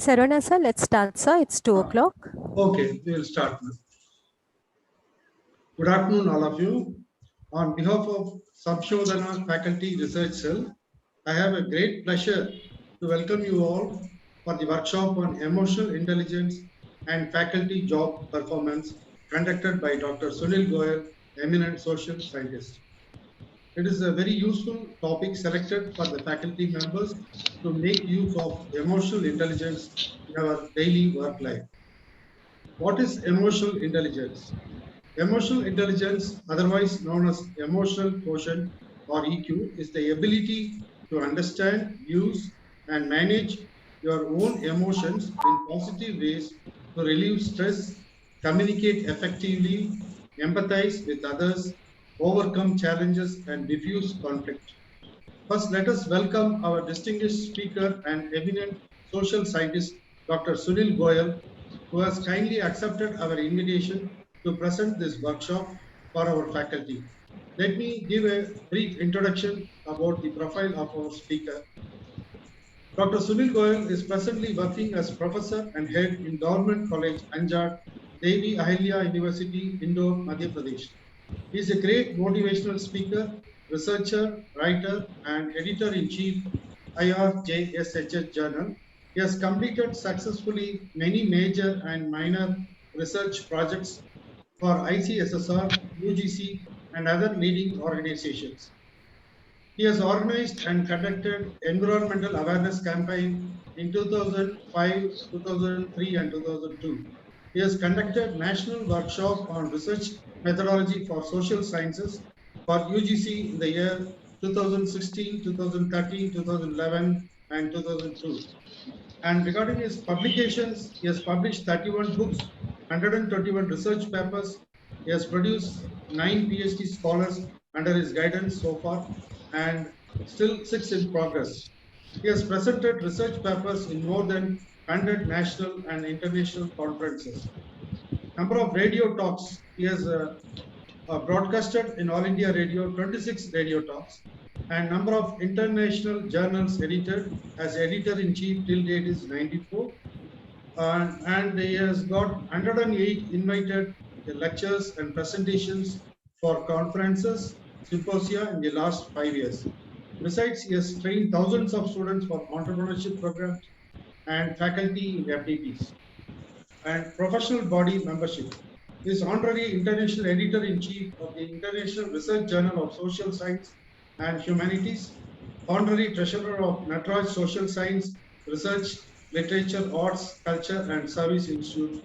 Sarvana sir, let's start, sir. It's 2 o'clock. Okay, we will start now. Good afternoon, all of you. On behalf of Samshodhana Faculty Research Cell, I have a great pleasure to welcome you all for the workshop on emotional intelligence and faculty job performance conducted by Dr. Sunil Goyal, eminent social scientist. It is a very useful topic selected for the faculty members to make use of emotional intelligence in our daily work life. What is emotional intelligence? Emotional intelligence, otherwise known as emotional quotient or EQ, is the ability to understand, use, and manage your own emotions in positive ways to relieve stress, communicate effectively, empathize with others, overcome challenges, and diffuse conflict. First, let us welcome our distinguished speaker and eminent social scientist, Dr. Sunil Goyal, who has kindly accepted our invitation to present this workshop for our faculty. Let me give a brief introduction about the profile of our speaker. Dr. Sunil Goyal is presently working as professor and head in Government College, Anjar, Devi Ahilya University, Indore, Madhya Pradesh. He is a great motivational speaker, researcher, writer, and editor-in-chief IRJSHS Journal. He has completed successfully many major and minor research projects for ICSSR, UGC, and other leading organizations. He has organized and conducted environmental awareness campaign in 2005, 2003, and 2002. He has conducted national workshop on research methodology for social sciences for UGC in the year 2016, 2013, 2011, and 2002. And regarding his publications, he has published 31 books, 121 research papers. He has produced 9 PhD scholars under his guidance so far, and still 6 in progress. He has presented research papers in more than 100 national and international conferences. Number of radio talks, he has broadcasted in All India Radio 26 radio talks, and number of international journals edited as editor-in-chief till date is 94, and he has got 108 invited lectures and presentations for conferences, symposia in the last 5 years. Besides, he has trained thousands of students for entrepreneurship programs and faculty in FDPs and professional body membership. He is honorary international editor-in-chief of the International Research Journal of Social Science and Humanities, honorary treasurer of Natraj Social Science Research, Literature, Arts, Culture, and Service Institute.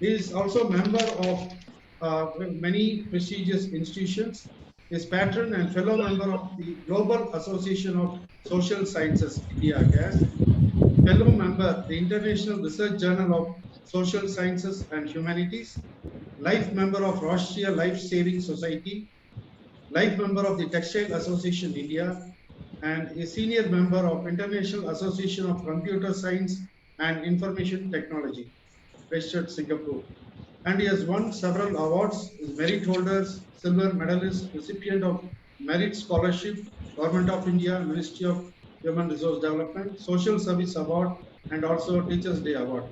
He is also a member of many prestigious institutions. He is patron and fellow member of the Global Association of Social Sciences, India GAS, fellow member, the International Research Journal of Social Sciences and Humanities, life member of Rashtriya Life Saving Society, life member of the Textile Association India, and a senior member of International Association of Computer Science and Information Technology, based at Singapore. And he has won several awards, is merit holders, silver medalist, recipient of Merit Scholarship, Government of India, Ministry of Human Resource Development, Social Service Award, and also Teachers Day Award.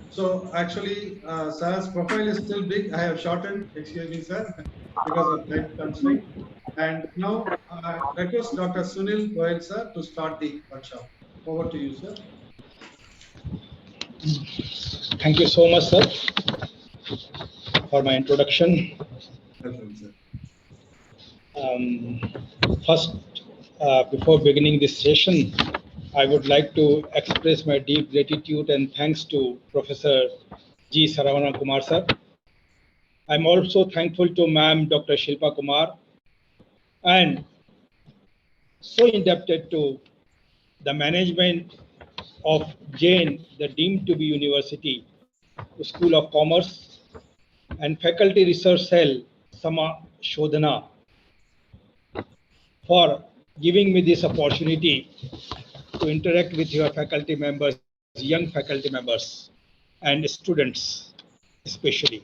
So actually, sir's profile is still big. I have shortened, excuse me, sir, because of time constraint. And now, request Dr. Sunil Goyal, sir, to start the workshop. Over to you, sir. Thank you so much, sir, for my introduction. Welcome, sir. First, before beginning this session, I would like to express my deep gratitude and thanks to Professor G. Saravana Kumar, sir. I'm also thankful to Ma'am Dr. Shilpa Kumar and so indebted to the management of Jain, the deemed to be university, School of Commerce, and Faculty Research Cell, Sama Shodhana, for giving me this opportunity to interact with your faculty members, young faculty members, and students, especially.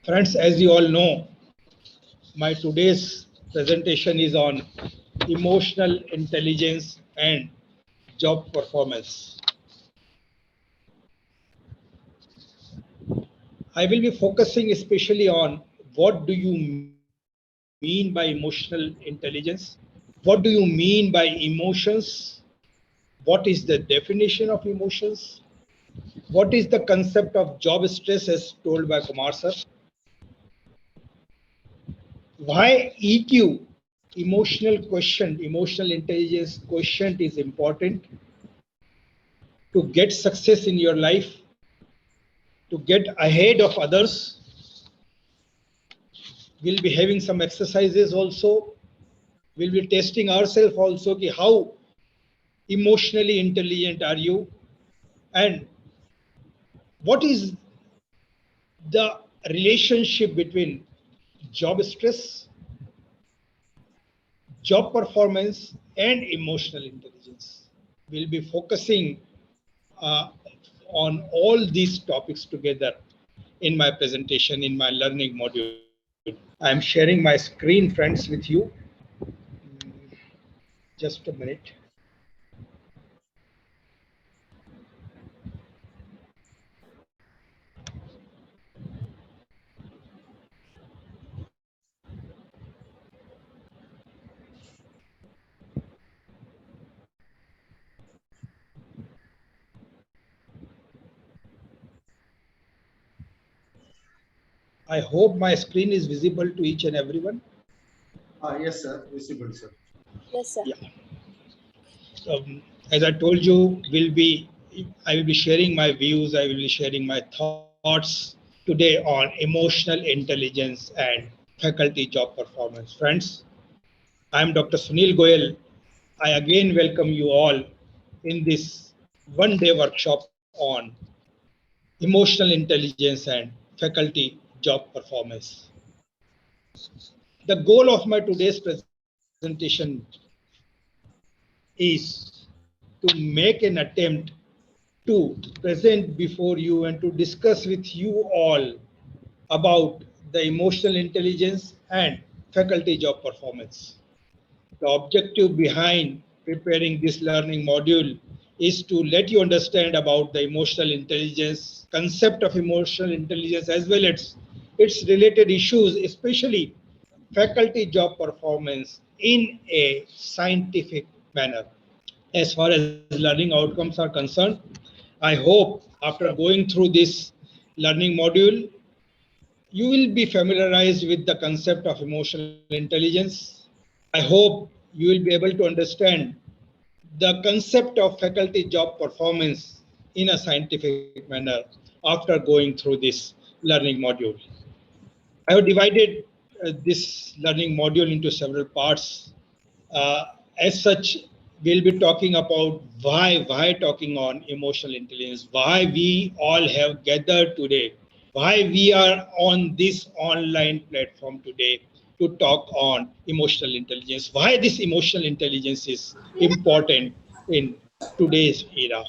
Friends, as you all know, my today's presentation is on emotional intelligence and job performance. I will be focusing especially on what do you mean by emotional intelligence? What do you mean by emotions? What is the definition of emotions? What is the concept of job stress as told by Kumar sir? Why EQ, emotional quotient, emotional intelligence quotient is important to get success in your life, to get ahead of others. We'll be having some exercises also. We'll be testing ourselves also ki how emotionally intelligent are you, and what is the relationship between job stress, job performance, and emotional intelligence. We'll be focusing uh, on all these topics together in my presentation, in my learning module. I'm sharing my screen, friends, with you. Just a minute. I hope my screen is visible to each and everyone. Yes, sir. Visible, sir. Yes, sir. Yeah. As I told you, I will be sharing my views, I will be sharing my thoughts today on emotional intelligence and faculty job performance. Friends, I am Dr. Sunil Goyal. I again welcome you all in this one-day workshop on emotional intelligence and faculty job performance. The goal of my today's presentation is to make an attempt to present before you and to discuss with you all about the emotional intelligence and faculty job performance. The objective behind preparing this learning module is to let you understand about the emotional intelligence, concept of emotional intelligence, as well as its related issues, especially faculty job performance in a scientific manner. As far as learning outcomes are concerned, I hope after going through this learning module, you will be familiarized with the concept of emotional intelligence. I hope you will be able to understand the concept of faculty job performance in a scientific manner after going through this learning module. I have divided this learning module into several parts. Uh, as such, we'll be talking about why talking on emotional intelligence, why we all have gathered today, why we are on this online platform today to talk on emotional intelligence, why this emotional intelligence is important in today's era.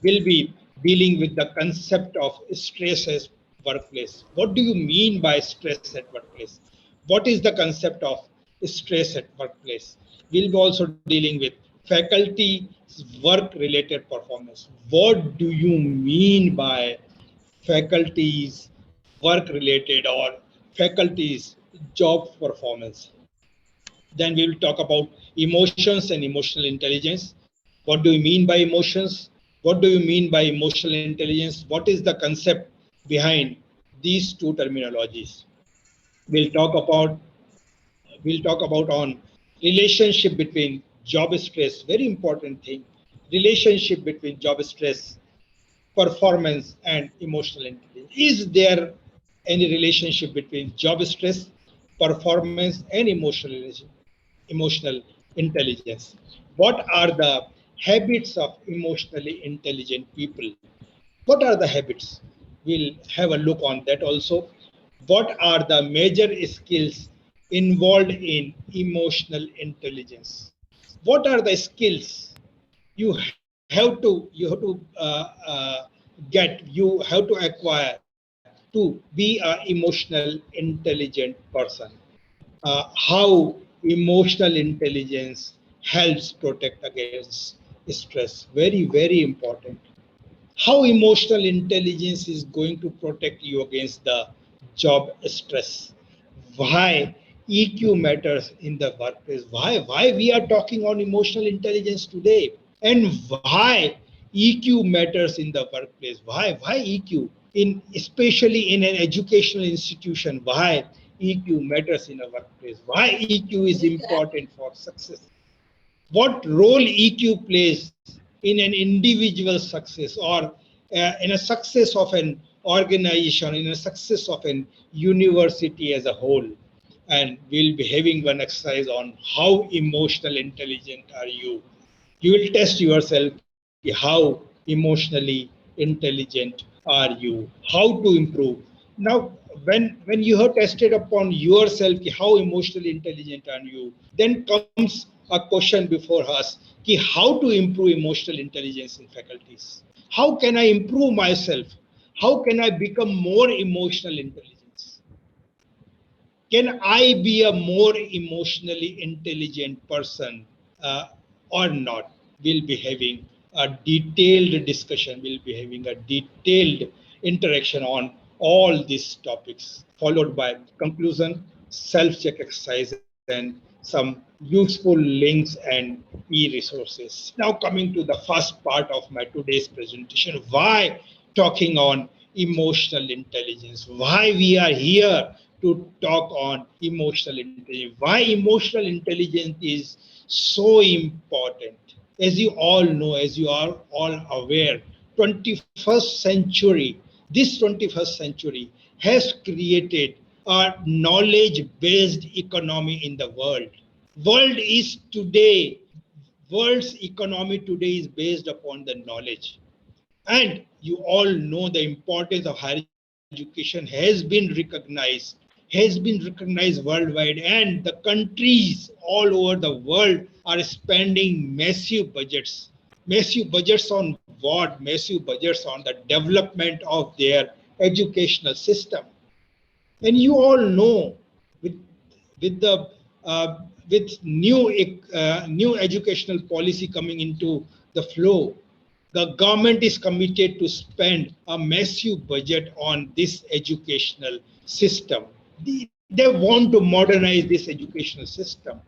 We'll be dealing with the concept of stress as workplace. What do you mean by stress at workplace? What is the concept of stress at workplace? We'll be also dealing with faculty work related performance. What do you mean by faculties work related or faculties job performance? Then we will talk about emotions and emotional intelligence. What do you mean by emotions? What do you mean by emotional intelligence? What is the concept behind these two terminologies? We'll talk about on relationship between job stress, very important thing. Relationship between job stress, performance, and emotional intelligence. Is there any relationship between job stress, performance, and emotional intelligence? What are the habits of emotionally intelligent people? What are the habits? We'll have a look on that also. What are the major skills involved in emotional intelligence? What are the skills you have to acquire to be an emotional intelligent person? How emotional intelligence helps protect against stress. Very, very important. How emotional intelligence is going to protect you against the job stress. Why EQ matters in the workplace. Why we are talking on emotional intelligence today, and why EQ matters in the workplace. Why EQ in, especially in an educational institution. Why EQ matters in a workplace. Why EQ is important for success. What role EQ plays in an individual success, or in a success of an organization, in a success of an university as a whole. And we'll be having one exercise on how emotional intelligent are you. You will test yourself how emotionally intelligent are you, how to improve. Now, when you have tested upon yourself how emotionally intelligent are you, then comes a question before us, how to improve emotional intelligence in faculties. How can I improve myself? How can I become more emotional intelligence? Can I be a more emotionally intelligent person or not? We'll be having a detailed discussion, we'll be having a detailed interaction on all these topics, followed by conclusion, self-check exercise, and some useful links and e-resources. Now coming to the first part of my today's presentation, why talking on emotional intelligence, why we are here to talk on emotional intelligence, why emotional intelligence is so important. As you all know, as you are all aware, 21st century, this 21st century has created a knowledge-based economy in the world. World is today, world's economy today is based upon the knowledge. And you all know the importance of higher education has been recognized worldwide, and the countries all over the world are spending massive budgets on what? Massive budgets on the development of their educational system. And you all know, with with the with new educational policy coming into the flow, the government is committed to spend a massive budget on this educational system. They want to modernize this educational system.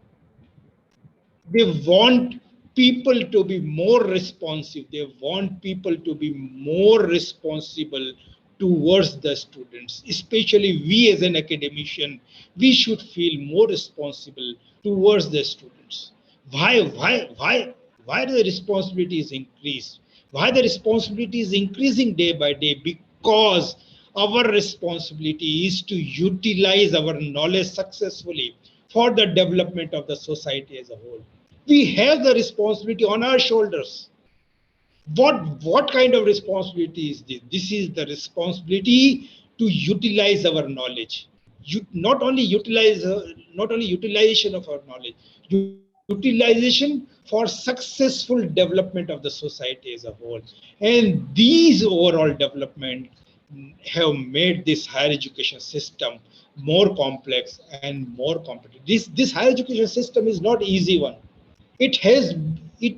They want people to be more responsive. They want people to be more responsible towards the students. Especially we as an academician, we should feel more responsible towards the students. Why the responsibility is increased? Why the responsibility is increasing day by day? Because our responsibility is to utilize our knowledge successfully for the development of the society as a whole. We have the responsibility on our shoulders. What kind of responsibility is this? This is the responsibility to utilize our knowledge. Not only utilization of our knowledge, utilization for successful development of the society as a whole. And these overall development have made this higher education system more complex and more competitive. This higher education system is not easy one. It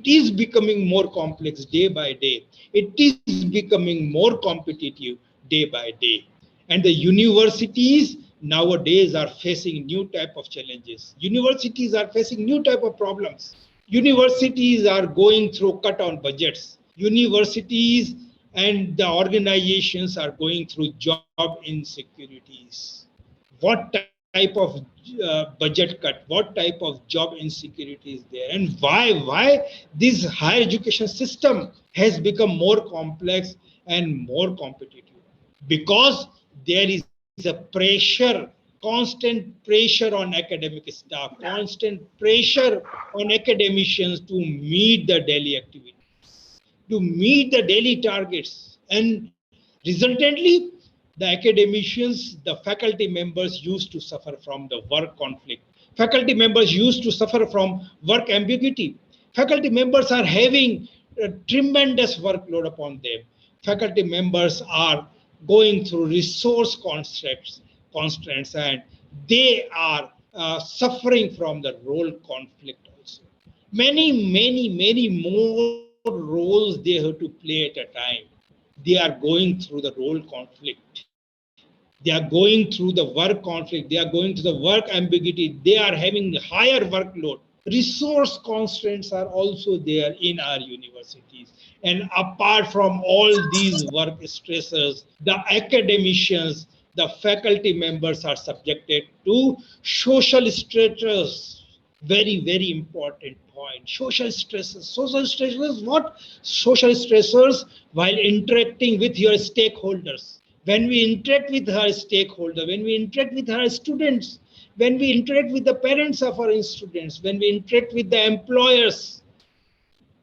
is becoming more complex day by day. It is becoming more competitive day by day. And the universities nowadays are facing new type of challenges. Universities are facing new type of problems. Universities are going through cut on budgets. Universities and the organizations are going through job insecurities. What type of budget cut, what type of job insecurity is there, and why this higher education system has become more complex and more competitive? Because there is a pressure, constant pressure on academic staff, constant pressure on academicians to meet the daily activities, to meet the daily targets. And resultantly, the academicians, the faculty members used to suffer from the work conflict. Faculty members used to suffer from work ambiguity. Faculty members are having a tremendous workload upon them. Faculty members are going through resource constraints, and they are suffering from the role conflict also. many more roles they have to play at a time. They are going through the role conflict. They are going through the work conflict. They are going through the work ambiguity. They are having higher workload. Resource constraints are also there in our universities. And apart from all these work stressors, the academicians, the faculty members are subjected to social stressors. Very important point. Social stressors, what? Social stressors while interacting with your stakeholders. When we interact with our stakeholder, when we interact with our students, when we interact with the parents of our students, when we interact with the employers,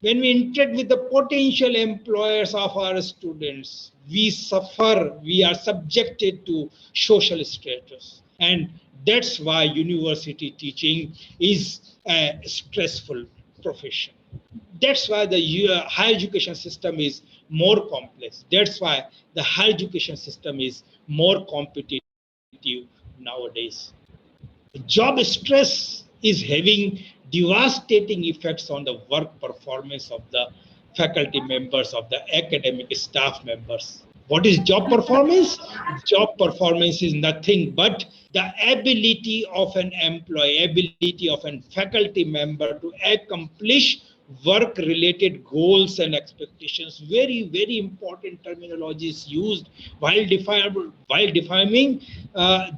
when we interact with the potential employers of our students, we suffer, we are subjected to social status. And that's why university teaching is a stressful profession. That's why the higher education system is more complex. That's why the higher education system is more competitive nowadays. Job stress is having devastating effects on the work performance of the faculty members, of the academic staff members. What is job performance? Job performance is nothing but the ability of an employee, ability of a faculty member to accomplish work-related goals and expectations. Very important terminology is used while defining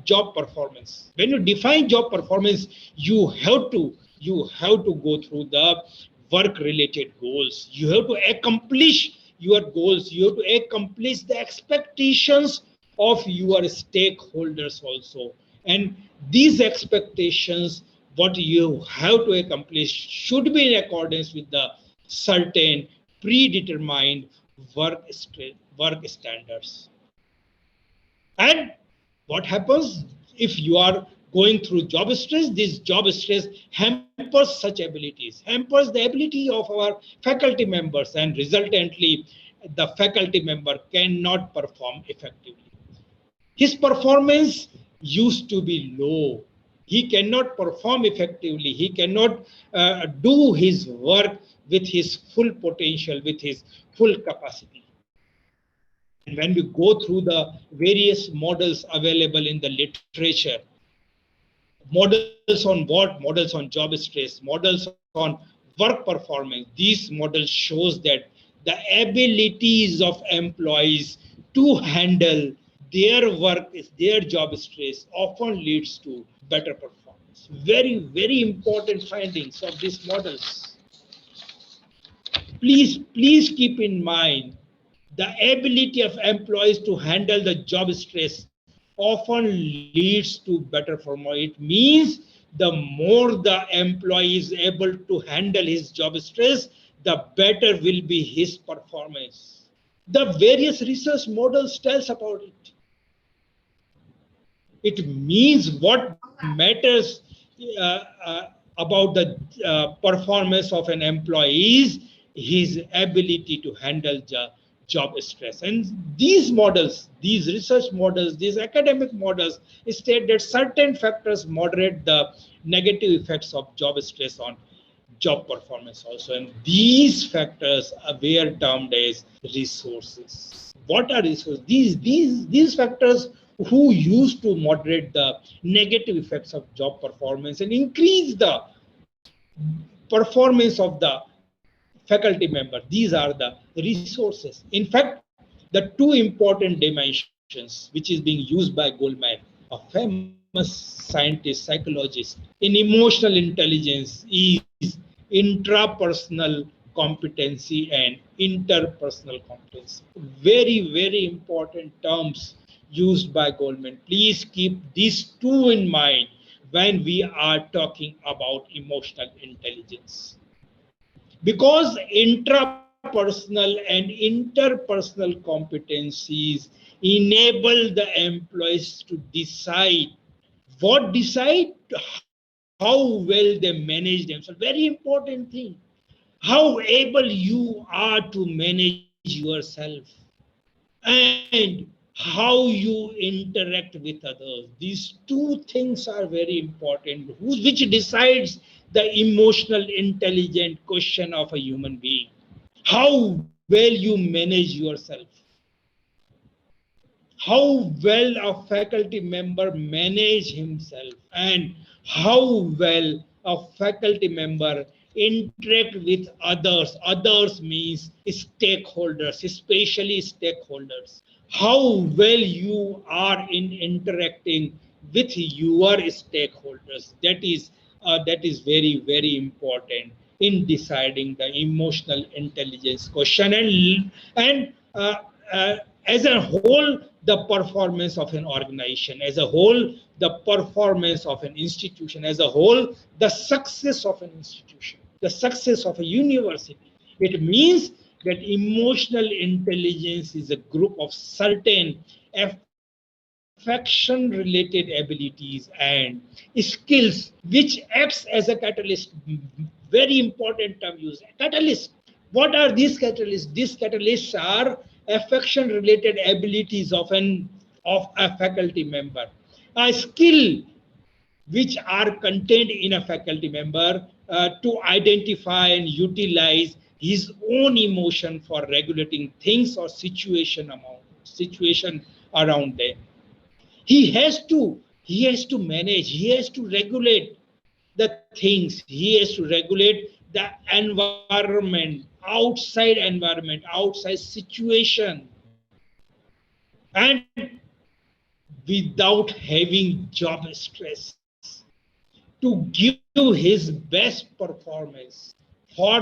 job performance. When you define job performance, you have to go through the work-related goals. You have to accomplish your goals. You have to accomplish the expectations of your stakeholders also. And these expectations, what you have to accomplish, should be in accordance with the certain predetermined work standards. And what happens if you are going through job stress? This job stress hampers such abilities, hampers the ability of our faculty members, and resultantly the faculty member cannot perform effectively. His performance used to be low. He cannot perform effectively. He cannot do his work with his full potential, with his full capacity. And when we go through the various models available in the literature, models on what? Models on job stress, models on work performance. These models shows that the abilities of employees to handle their work, their job stress often leads to better performance. Very important findings of these models. Please keep in mind the ability of employees to handle the job stress often leads to better performance. It means the more the employee is able to handle his job stress, the better will be his performance. The various research models tells about it. It means what matters about the performance of an employee is his ability to handle the job stress. And these models, these research models, these academic models state that certain factors moderate the negative effects of job stress on job performance also. And these factors were termed as resources. What are resources? These factors who used to moderate the negative effects of job performance and increase the performance of the faculty member. These are the resources. In fact, the two important dimensions which is being used by Goldman, a famous scientist, psychologist, in emotional intelligence is intrapersonal competency and interpersonal competency. Very important terms used by Goldman. Please keep these two in mind when we are talking about emotional intelligence. Because intrapersonal and interpersonal competencies enable the employees to decide how well they manage themselves. Very important thing. How able you are to manage yourself and how you interact with others. These two things are very important, which decides the emotional intelligent question of a human being. How well you manage yourself, how well a faculty member manage himself, and how well a faculty member interact with others. Others means stakeholders, especially stakeholders. How well you are in interacting with your stakeholders. That is very, very important in deciding the emotional intelligence question, and uh, as a whole, the performance of an organization, as a whole, the performance of an institution, as a whole, the success of an institution, the success of a university. It means that emotional intelligence is a group of certain affection related abilities and skills which acts as a catalyst. Very important term used, catalyst. What are these catalysts? These catalysts are affection related abilities of a faculty member, a skill which are contained in a faculty member to identify and utilize his own emotion for regulating things or situation around them. He has to manage, he has to regulate the things, he has to regulate the environment, outside situation, and without having job stress, to give his best performance for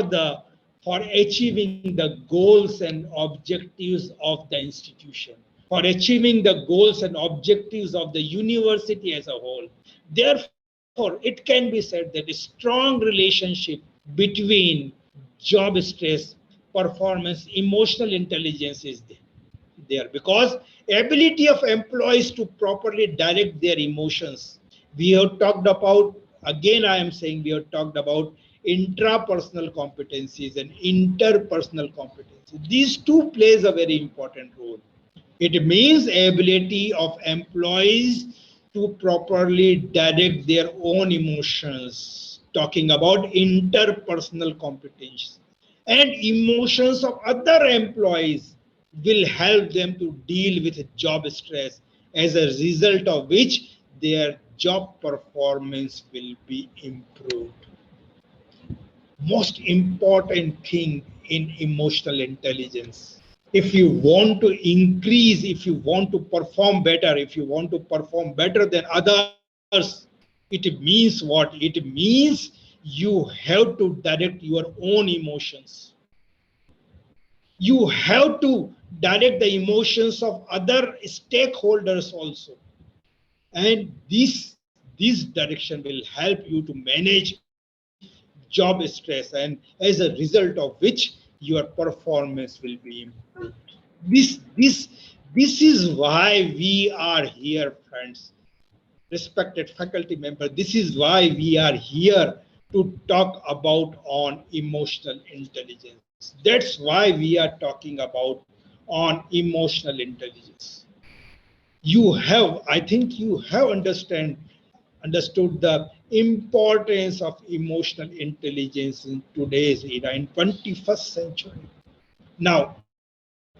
achieving the goals and objectives of the institution, for achieving the goals and objectives of the university as a whole. Therefore, it can be said that a strong relationship between job stress, performance, emotional intelligence is there, because ability of employees to properly direct their emotions. We have talked about, again I am saying, we have talked about intrapersonal competencies and interpersonal competencies. These two plays a very important role. It means ability of employees to properly direct their own emotions, talking about interpersonal competence, and emotions of other employees will help them to deal with job stress, as a result of which their job performance will be improved. Most important thing in emotional intelligence, if you want to increase, if you want to perform better, if you want to perform better than others, it means what? It means you have to direct your own emotions, you have to direct the emotions of other stakeholders also, and this direction will help you to manage job stress, and as a result of which your performance will be improved. This is why we are here, friends, respected faculty member. This is why we are here to talk about on emotional intelligence. That's why we are talking about on emotional intelligence. I think you have understood the importance of emotional intelligence in today's era, in 21st century. Now,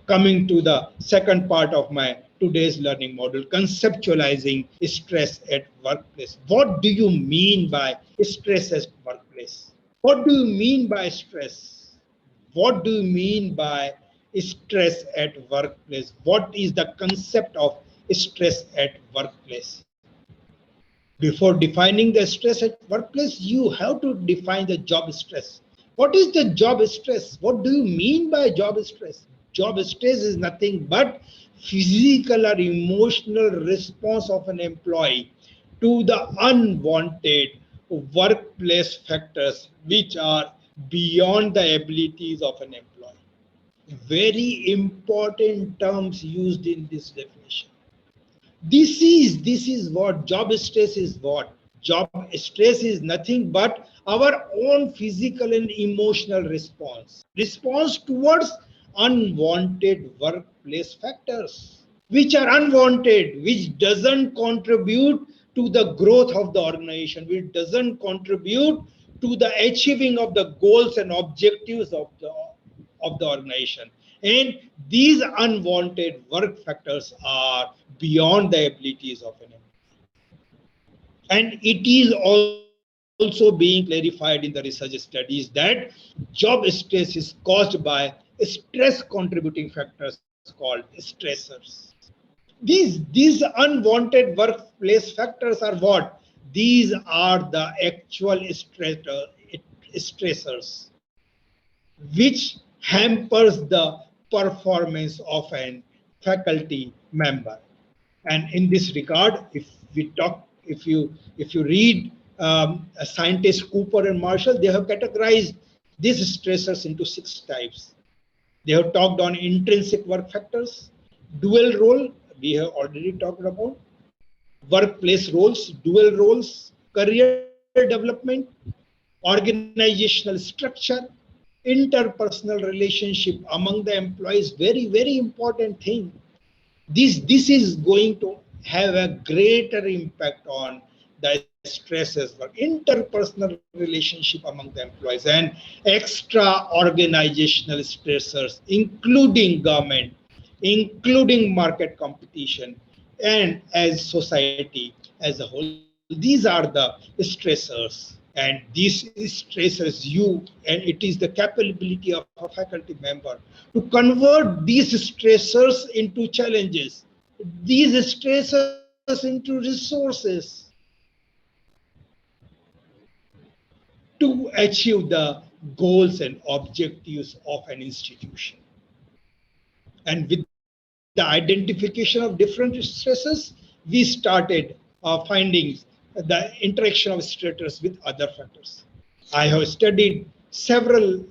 coming to the second part of my today's learning model, conceptualizing stress at workplace. What do you mean by stress at workplace? What do you mean by stress? What do you mean by stress at workplace? What is the concept of stress at workplace? Before defining the stress at workplace, you have to define the job stress. What is the job stress? What do you mean by job stress? Job stress is nothing but physical or emotional response of an employee to the unwanted workplace factors which are beyond the abilities of an employee. Very important terms used in this definition. This is what job stress is. What job stress is nothing but our own physical and emotional response towards unwanted workplace factors, which are unwanted, which doesn't contribute to the growth of the organization, which doesn't contribute to the achieving of the goals and objectives of the organization. And these unwanted work factors are beyond the abilities of an employee. And it is also being clarified in the research studies that job stress is caused by stress contributing factors called stressors. These unwanted workplace factors are what? These are the actual stressors which hampers the performance of an faculty member. And in this regard, if you read scientists Cooper and Marshall, they have categorized these stressors into 6 types. They have talked on intrinsic work factors, dual role, we have already talked about, workplace roles, dual roles, career development, organizational structure, interpersonal relationship among the employees, very important thing. This is going to have a greater impact on the stresses for interpersonal relationship among the employees and extra organizational stressors, including government, including market competition, and as society as a whole. These are the stressors, and these stressors and it is the capability of a faculty member to convert these stressors into challenges, these stressors into resources to achieve the goals and objectives of an institution. And with the identification of different stresses, we started finding the interaction of stressors with other factors. I have studied several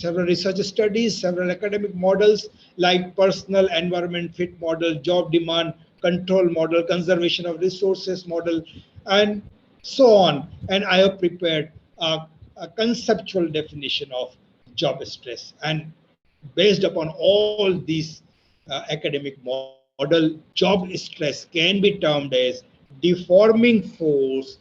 research studies, several academic models like personal environment fit model, job demand control model, conservation of resources model, and so on. And I have prepared a conceptual definition of job stress. And based upon all these academic model, job stress can be termed as deforming force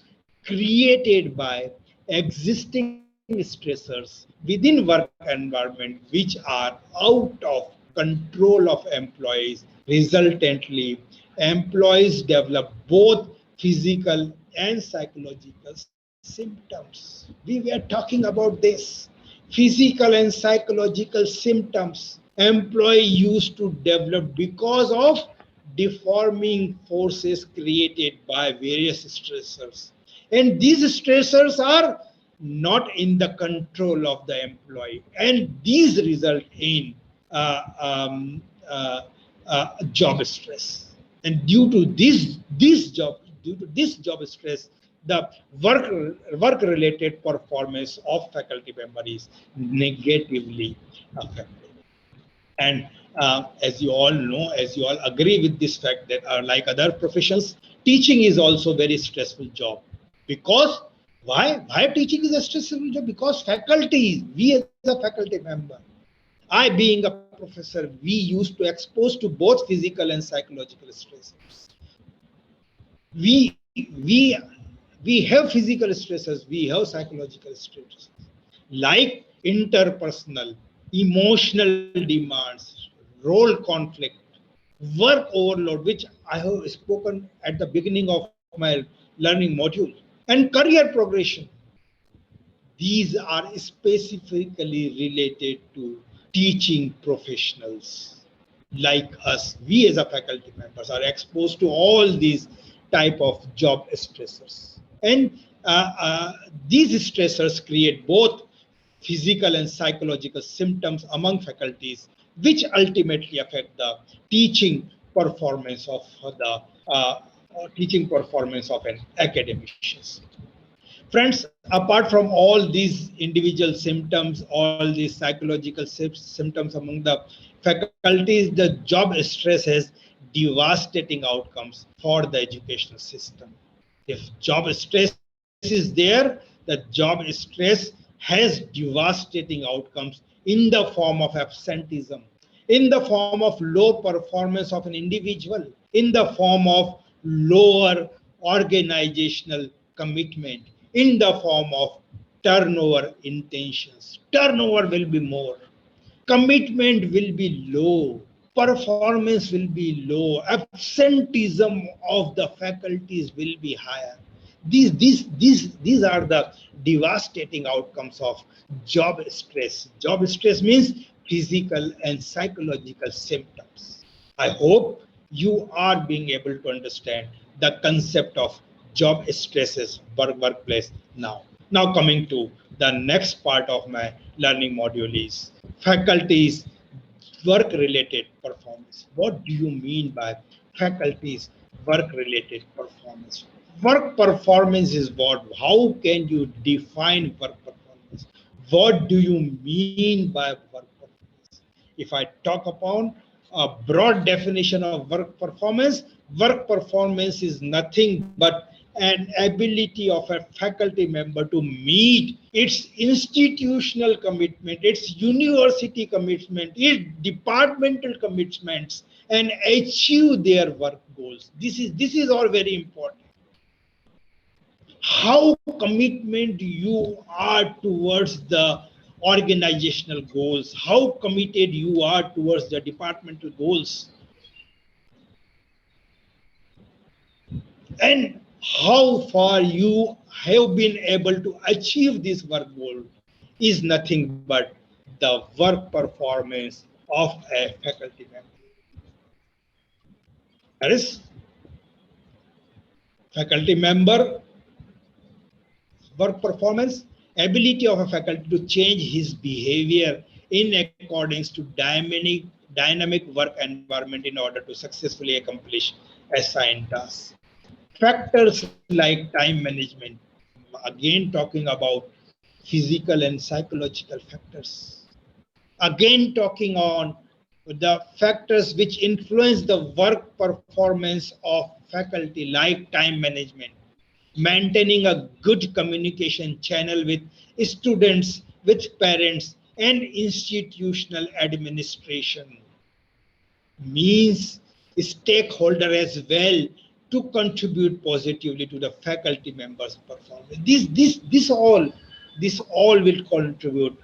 created by existing stressors within work environment which are out of control of employees. Resultantly, employees develop both physical and psychological symptoms. We were talking about this. Physical and psychological symptoms employee used to develop because of deforming forces created by various stressors. And these stressors are not in the control of the employee. And these result in job stress. And due to this job stress, the work-related performance of faculty member is negatively affected. And as you all know, as you all agree with this fact that like other professions, teaching is also very stressful job. Because why teaching is a stressful job? Because faculty, we as a faculty member, I being a professor, we used to expose to both physical and psychological stress. We have physical stresses, we have psychological stresses, like interpersonal, emotional demands, role conflict, work overload, which I have spoken at the beginning of my learning module, and career progression. These are specifically related to teaching professionals like us. We as a faculty members are exposed to all these type of job stressors. And these stressors create both physical and psychological symptoms among faculties, which ultimately affect the teaching performance of an academician. Friends, apart from all these individual symptoms, all these psychological symptoms among the faculties, the job stress has devastating outcomes for the educational system. If job stress is there, the job stress has devastating outcomes in the form of absenteeism, in the form of low performance of an individual, in the form of lower organizational commitment, in the form of turnover intentions. Turnover will be more. Commitment will be low. Performance will be low. Absenteeism of the faculties will be higher. These are the devastating outcomes of job stress. Job stress means physical and psychological symptoms. I hope you are being able to understand the concept of job stresses workplace now. Now coming to the next part of my learning module is faculties work related performance. What do you mean by faculties work related performance? Work performance is what? How can you define work performance? What do you mean by work performance? If I talk upon a broad definition of work performance is nothing but an ability of a faculty member to meet its institutional commitment, its university commitment, its departmental commitments, and achieve their work goals. This is all very important. How commitment you are towards the organizational goals, how committed you are towards the departmental goals, and how far you have been able to achieve this work goal is nothing but the work performance of a faculty member. That is, faculty member work performance, ability of a faculty to change his behavior in accordance to dynamic work environment in order to successfully accomplish assigned tasks. Factors like time management, again talking about physical and psychological factors. Again talking on the factors which influence the work performance of faculty like time management, maintaining a good communication channel with students, with parents, and institutional administration means stakeholder as well to contribute positively to the faculty members' performance. This all will contribute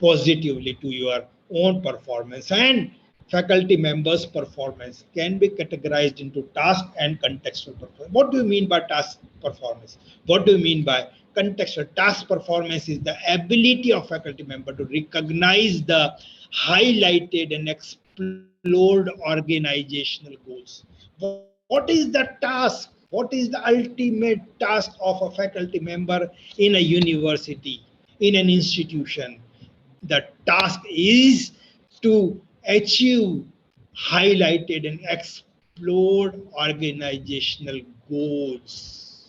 positively to your own performance, and faculty members' performance can be categorized into task and contextual performance. What do you mean by task performance? What do you mean by contextual? Task performance is the ability of faculty member to recognize the highlighted and explored organizational goals. What is the task? What is the ultimate task of a faculty member in a university, in an institution? The task is to achieve highlighted and explored organizational goals.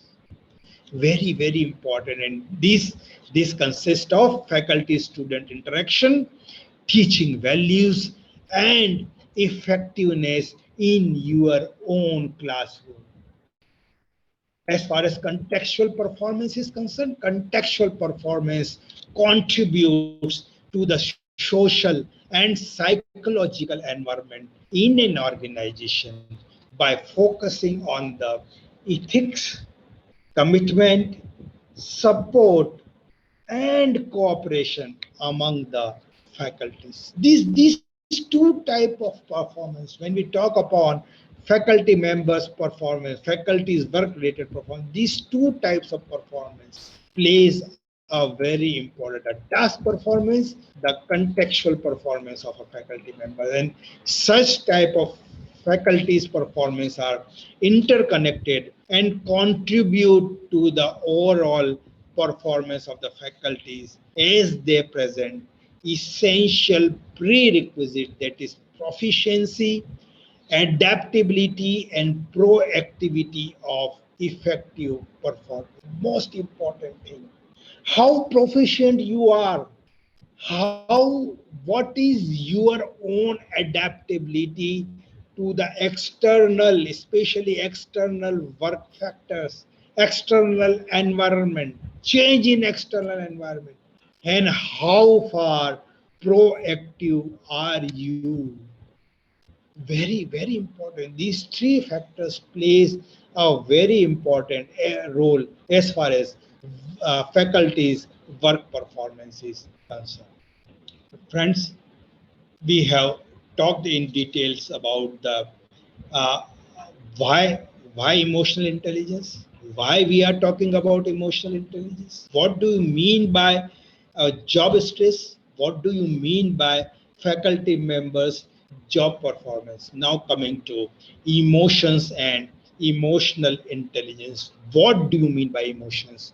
Very, very important. And this consists of faculty student interaction, teaching values, and effectiveness in your own classroom. As far as contextual performance is concerned, contextual performance contributes to the social and psychological environment in an organization by focusing on the ethics, commitment, support, and cooperation among the faculties. These two type of performance, when we talk upon faculty members performance, faculty's work related performance, these two types of performance plays a very important task performance, the contextual performance of a faculty member, and such type of faculty's performance are interconnected and contribute to the overall performance of the faculties as they present essential prerequisite, that is proficiency, adaptability, and proactivity of effective performance. Most important thing, how proficient you are, what is your own adaptability to the external, especially external work factors, external environment, change in external environment, and how far proactive are you. Very, very important. These three factors plays a very important role as far as faculty's work performance is concerned. Friends, we have talked in details about the uh, why emotional intelligence, why we are talking about emotional intelligence, what do you mean by job stress, what do you mean by faculty members job performance. Now coming to emotions and emotional intelligence, what do you mean by emotions,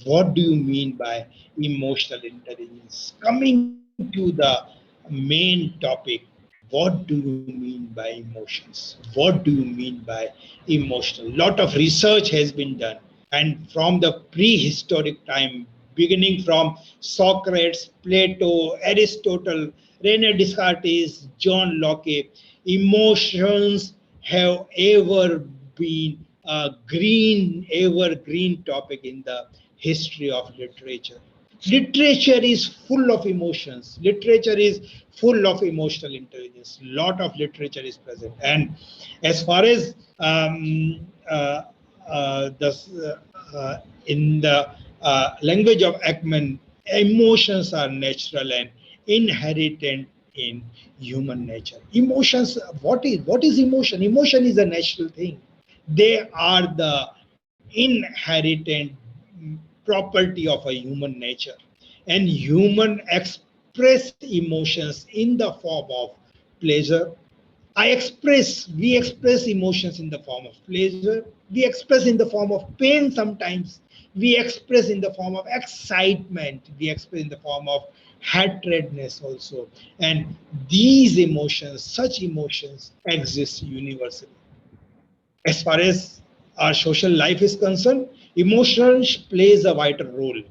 what do you mean by emotional intelligence? Coming to the main topic, what do you mean by emotions, what do you mean by emotional? Lot of research has been done, and from the prehistoric time, beginning from Socrates, Plato, Aristotle, Rene Descartes, John Locke, emotions have ever been a evergreen topic in the history of literature. Literature is full of emotions. Literature is full of emotional intelligence. Lot of literature is present. And as far as in the language of Ekman, emotions are natural and inherent in human nature. Emotions, what is emotion? Emotion is a natural thing. They are the inherent property of a human nature, and human express emotions in the form of pleasure. We express emotions in the form of pleasure, we express in the form of pain sometimes, we express in the form of excitement, we express in the form of hatredness also. And these emotions, such emotions exist universally. As far as our social life is concerned, emotions plays a vital role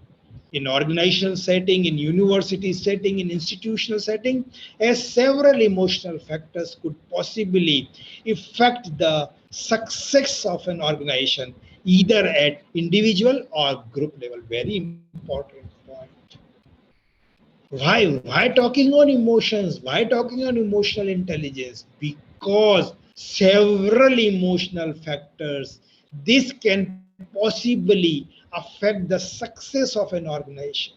in organizational setting, in university setting, in institutional setting, as several emotional factors could possibly affect the success of an organization, either at individual or group level. Very important point. Why talking on emotions? Why talking on emotional intelligence? Because several emotional factors, this can possibly affect the success of an organization,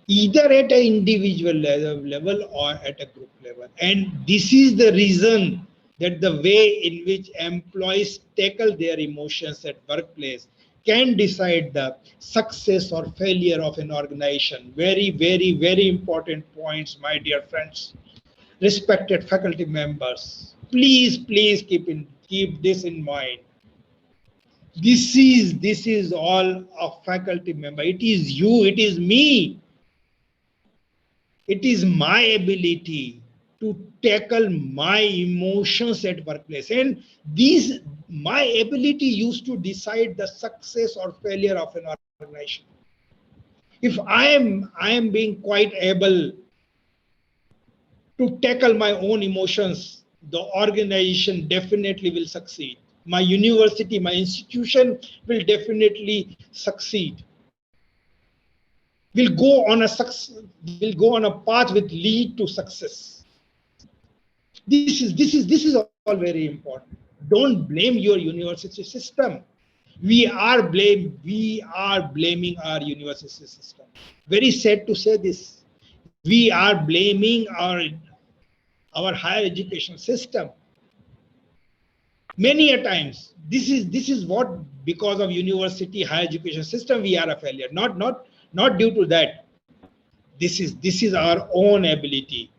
either at an individual level or at a group level. And this is the reason that the way in which employees tackle their emotions at workplace can decide the success or failure of an organization. Very, very, very important points, my dear friends. Respected faculty members, please keep this in mind. This is all a faculty member. It is you, it is me. It is my ability to tackle my emotions at workplace, and these my ability used to decide the success or failure of an organization. If I am being quite able to tackle my own emotions, the organization definitely will succeed. My university, my institution will definitely succeed. Will go on a path which lead to success. This is all very important. Don't blame your university system. We are blaming our university system. Very sad to say this. We are blaming our higher education system. Many a times, this is what, because of university higher education system we are a failure. Not due to that. This is our own ability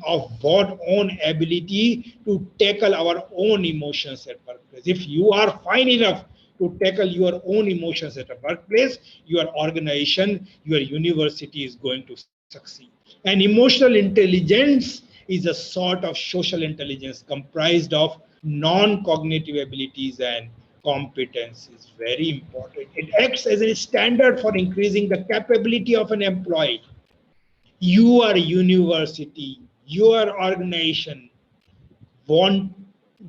of what own ability to tackle our own emotions at workplace. If you are fine enough to tackle your own emotions at a workplace, your organization, your university is going to succeed. And emotional intelligence is a sort of social intelligence comprised of non-cognitive abilities and competence is very important. It acts as a standard for increasing the capability of an employee. Your university, your organization want,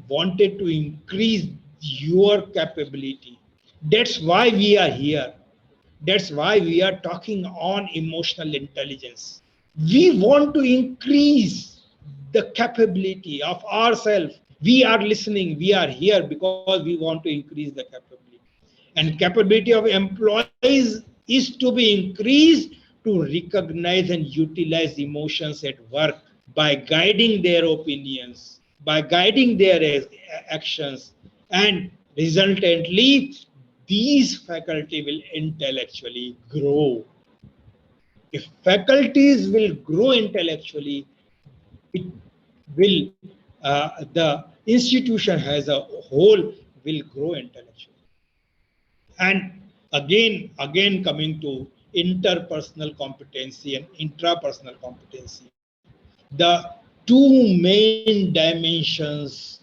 wanted to increase your capability. That's why we are here. That's why we are talking on emotional intelligence. We want to increase the capability of ourselves. We are listening, we are here because we want to increase the capability. And capability of employees is to be increased to recognize and utilize emotions at work by guiding their opinions, by guiding their actions, and resultantly, these faculty will intellectually grow. If faculties will grow intellectually, it will the institution as a whole will grow intellectually. And again coming to interpersonal competency and intrapersonal competency, the two main dimensions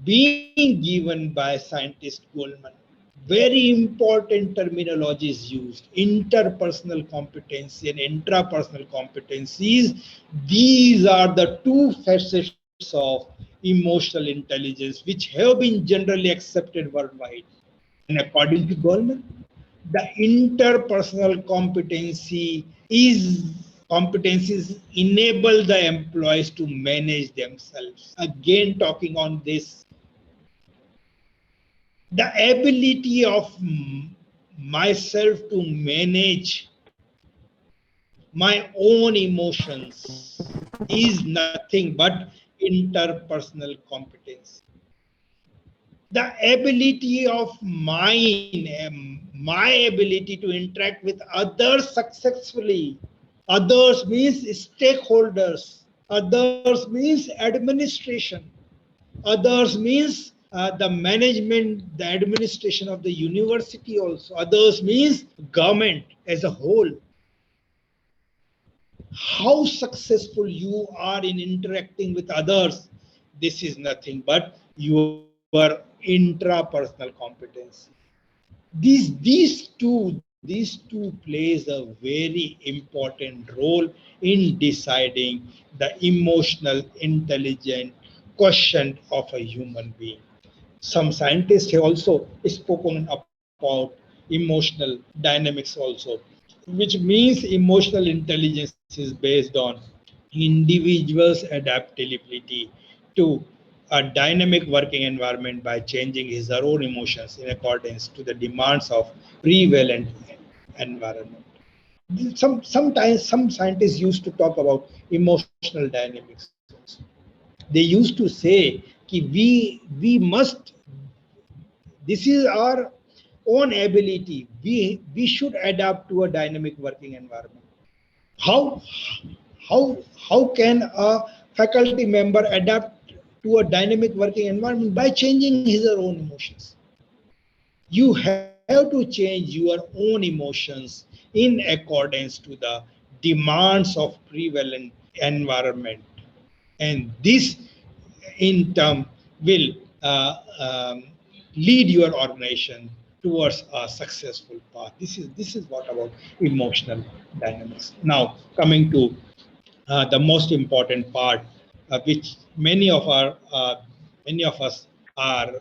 being given by scientist Goldman. Very important terminology is used: interpersonal competency and intrapersonal competencies. These are the two facets of emotional intelligence which have been generally accepted worldwide. And according to Goldman, the interpersonal competencies enable the employees to manage themselves. Again, talking on this, the ability of myself to manage my own emotions is nothing but interpersonal competence. The ability of mine, my ability to interact with others successfully. Others means stakeholders. Others means administration. Others means the management, the administration of the university also. Others means government as a whole. How successful you are in interacting with others, this is nothing but your intrapersonal competence. These two plays a very important role in deciding the emotional intelligent quotient of a human being. Some scientists have also spoken about emotional dynamics also, which means emotional intelligence is based on individuals' adaptability to a dynamic working environment by changing his or her own emotions in accordance to the demands of prevalent environment. Sometimes some scientists used to talk about emotional dynamics also. They used to say that we must, this is our own ability, we should adapt to a dynamic working environment. How can a faculty member adapt to a dynamic working environment? By changing his or own emotions. You have to change your own emotions in accordance to the demands of prevalent environment, and this in turn will lead your organization towards a successful path. This is what about emotional dynamics. Now coming to the most important part, which many of us are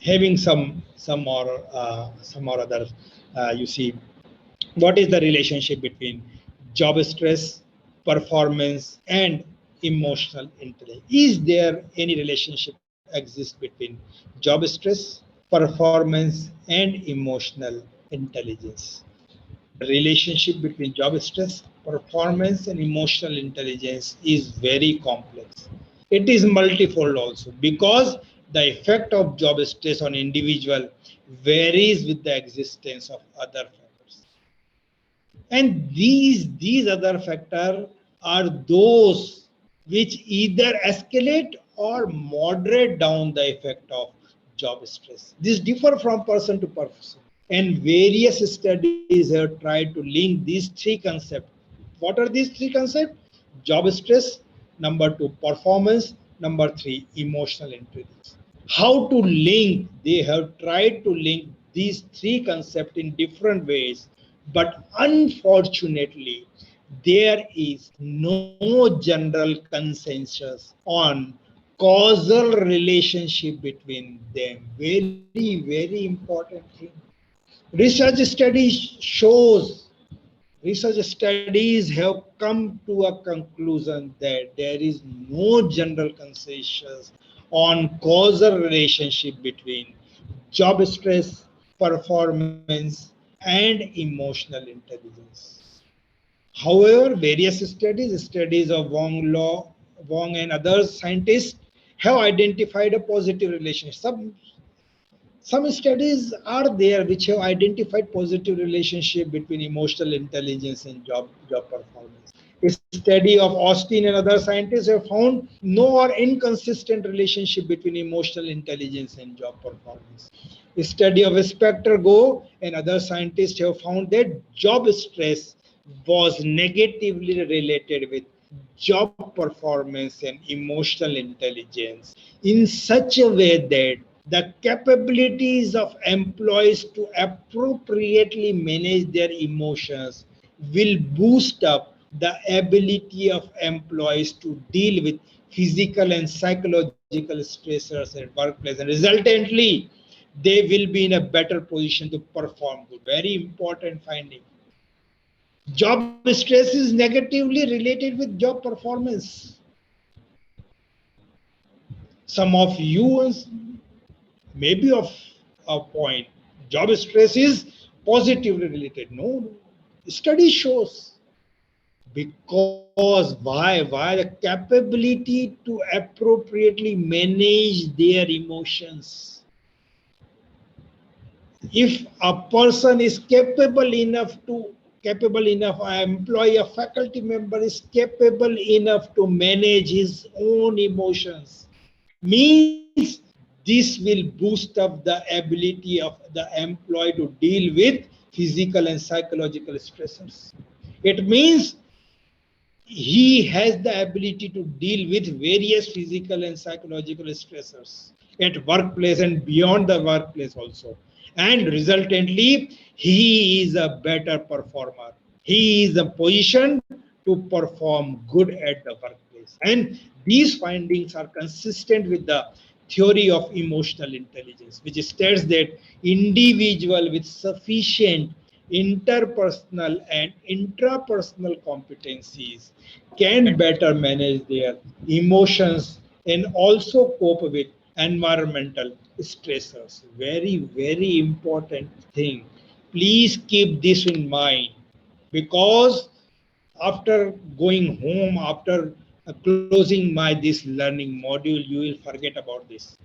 having some or other. You see, what is the relationship between job stress, performance, and emotional intelligence? Is there any relationship exists between job stress, performance, and emotional intelligence? The relationship between job stress, performance, and emotional intelligence is very complex. It is multifold also, because the effect of job stress on individual varies with the existence of other factors. And these other factors are those which either escalate or moderate down the effect of job stress. This differ from person to person. And various studies have tried to link these three concepts. What are these three concepts? Job stress, number two, performance, number three, emotional intelligence. How to link? They have tried to link these three concepts in different ways, but unfortunately, there is no general consensus on causal relationship between them. Very important thing. Research studies have come to a conclusion that there is no general consensus on causal relationship between job stress performance, and emotional intelligence. However, various studies of Wong and other scientists have identified a positive relationship. Some studies are there which have identified positive relationship between emotional intelligence and job performance. A study of Austin and other scientists have found no or inconsistent relationship between emotional intelligence and job performance. A study of Spector Go and other scientists have found that job stress was negatively related with job performance and emotional intelligence in such a way that the capabilities of employees to appropriately manage their emotions will boost up the ability of employees to deal with physical and psychological stressors at workplace, and resultantly they will be in a better position to perform good. Very important finding. Job stress is negatively related with job performance. Some of you maybe of a point, job stress is positively related. No, study shows. Because why the capability to appropriately manage their emotions. If a person is capable enough, an employee, a faculty member is capable enough to manage his own emotions, means this will boost up the ability of the employee to deal with physical and psychological stressors. It means he has the ability to deal with various physical and psychological stressors at workplace and beyond the workplace also. And resultantly, he is a better performer. He is in a position to perform good at the workplace. And these findings are consistent with the theory of emotional intelligence, which states that individual with sufficient interpersonal and intrapersonal competencies can better manage their emotions and also cope with environmental stressors. Very, very important thing. Please keep this in mind, because after going home, after closing this learning module, you will forget about this.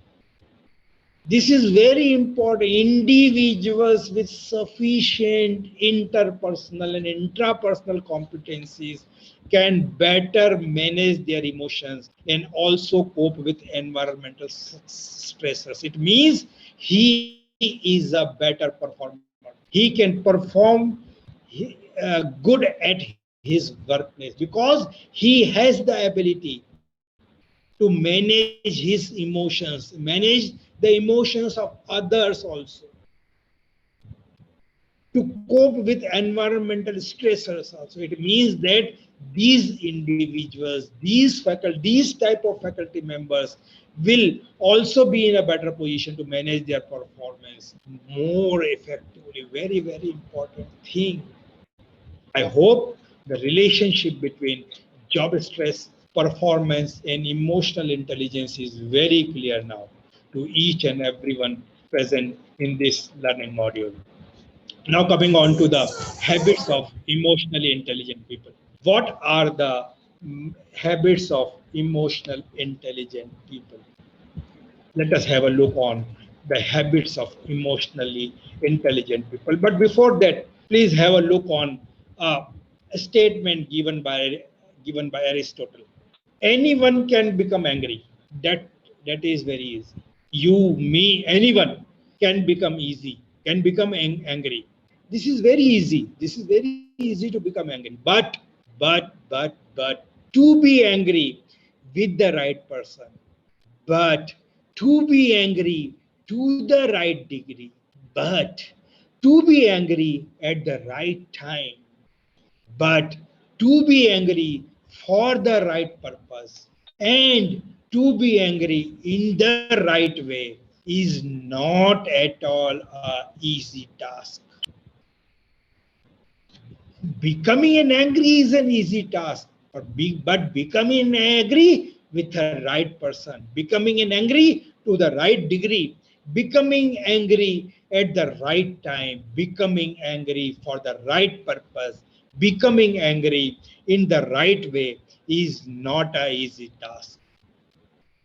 This is very important. Individuals with sufficient interpersonal and intrapersonal competencies can better manage their emotions and also cope with environmental stressors. It means he is a better performer. He can perform good at his workplace because he has the ability to manage his emotions, manage the emotions of others also, to cope with environmental stressors also. It means that these individuals, these type of faculty members will also be in a better position to manage their performance more effectively. Very, very important thing. I hope the relationship between job stress, performance, and emotional intelligence is very clear now to each and everyone present in this learning module. Now coming on to the habits of emotionally intelligent people. What are the habits of emotional intelligent people? Let us have a look on the habits of emotionally intelligent people. But before that, please have a look on a statement given by Aristotle. Anyone can become angry. That is very easy. You, me, anyone can become angry. This is very easy. This is very easy to become angry. But to be angry with the right person, but to be angry to the right degree, but to be angry at the right time, but to be angry for the right purpose, and to be angry in the right way is not at all an easy task. Becoming an angry is an easy task, but becoming an angry with the right person, becoming an angry to the right degree, becoming angry at the right time, becoming angry for the right purpose, becoming angry in the right way is not an easy task.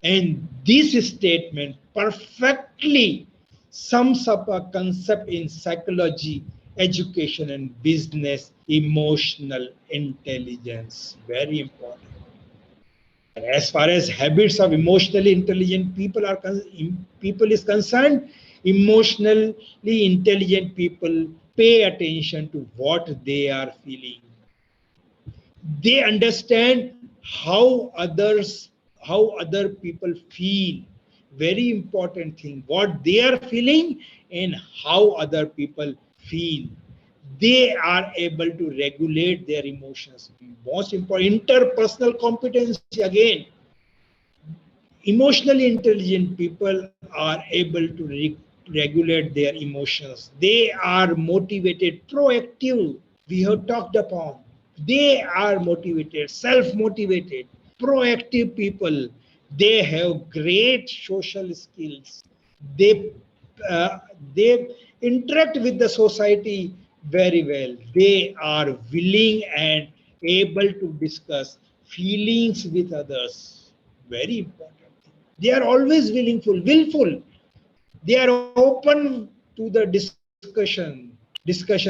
And this statement perfectly sums up a concept in psychology, education, and business: emotional intelligence. Very important. And as far as habits of emotionally intelligent people is concerned, emotionally intelligent people pay attention to what they are feeling. They understand how other people feel. Very important thing, what they are feeling and how other people feel. They are able to regulate their emotions. Most important, interpersonal competency again. Emotionally intelligent people are able to regulate their emotions. They are motivated, proactive. We have talked upon. They are motivated, self motivated, proactive people. They have great social skills. They, uh, they interact with the society very well. They are willing and able to discuss feelings with others. Very important. They are always willful. They are open to the discussion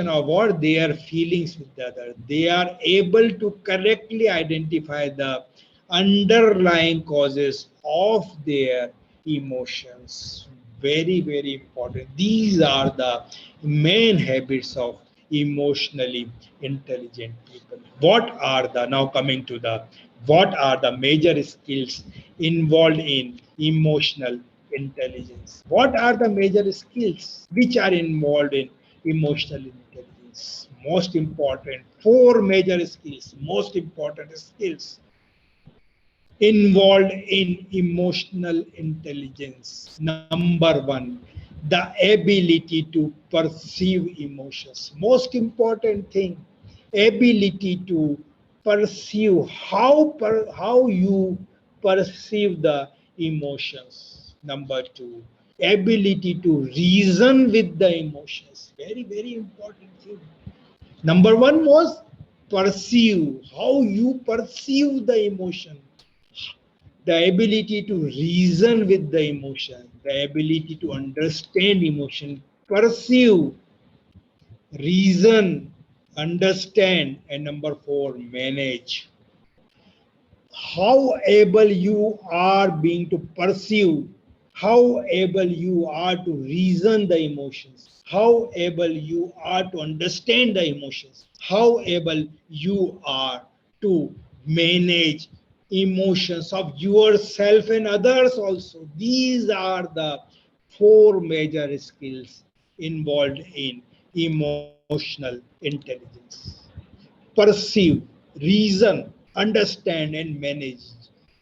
of what their feelings with the other. They are able to correctly identify the underlying causes of their emotions. Very, very important. These are the main habits of emotionally intelligent people. What are the, now coming to the, what are the major skills involved in emotional intelligence? What are the major skills which are involved in emotional intelligence? Most important, four major skills, most important skills involved in emotional intelligence. Number one, the ability to perceive emotions. Most important thing, ability to perceive how you perceive the emotions. Number two, ability to reason with the emotions. Very, very important thing. Number one was perceive, how you perceive the emotion, the ability to reason with the emotion, the ability to understand emotion, perceive, reason, understand, and number four, manage. How able you are being to perceive, how able you are to reason the emotions, how able you are to understand the emotions, how able you are to manage emotions of yourself and others also. These are the four major skills involved in emotional intelligence: perceive, reason, understand, and manage.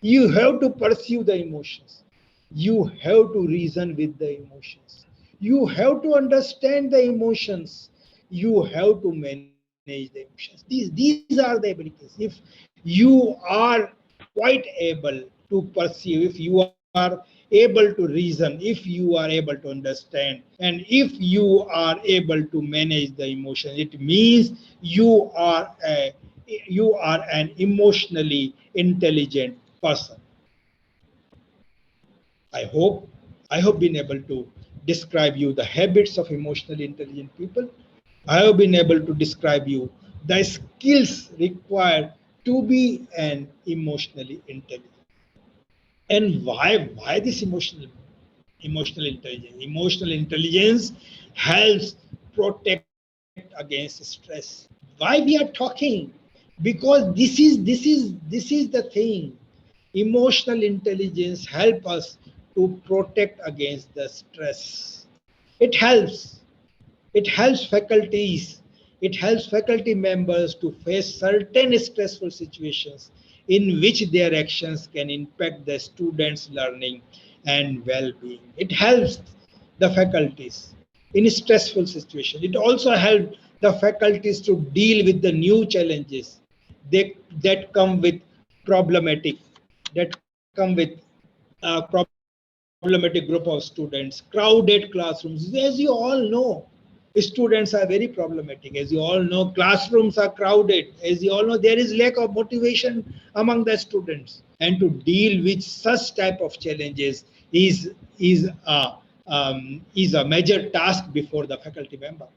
You have to perceive the emotions. You have to reason with the emotions. You have to understand the emotions. You have to manage the emotions. These are the abilities. If you are quite able to perceive, if you are able to reason, if you are able to understand, and if you are able to manage the emotion, it means you are an emotionally intelligent person. I hope been able to describe you the habits of emotionally intelligent people. I have been able to describe you the skills required to be an emotionally intelligent. And why this emotional intelligence? Emotional intelligence helps protect against stress. Why we are talking? Because this is the thing. Emotional intelligence help us to protect against the stress. It helps. It helps faculties. It helps faculty members to face certain stressful situations in which their actions can impact the students' learning and well-being. It helps the faculties in stressful situations. It also helps the faculties to deal with the new challenges that come with problematic, that come with problematic problematic group of students, crowded classrooms. As you all know, students are very problematic. As you all know, classrooms are crowded. As you all know, there is lack of motivation among the students. And to deal with such type of challenges is a major task before the faculty member.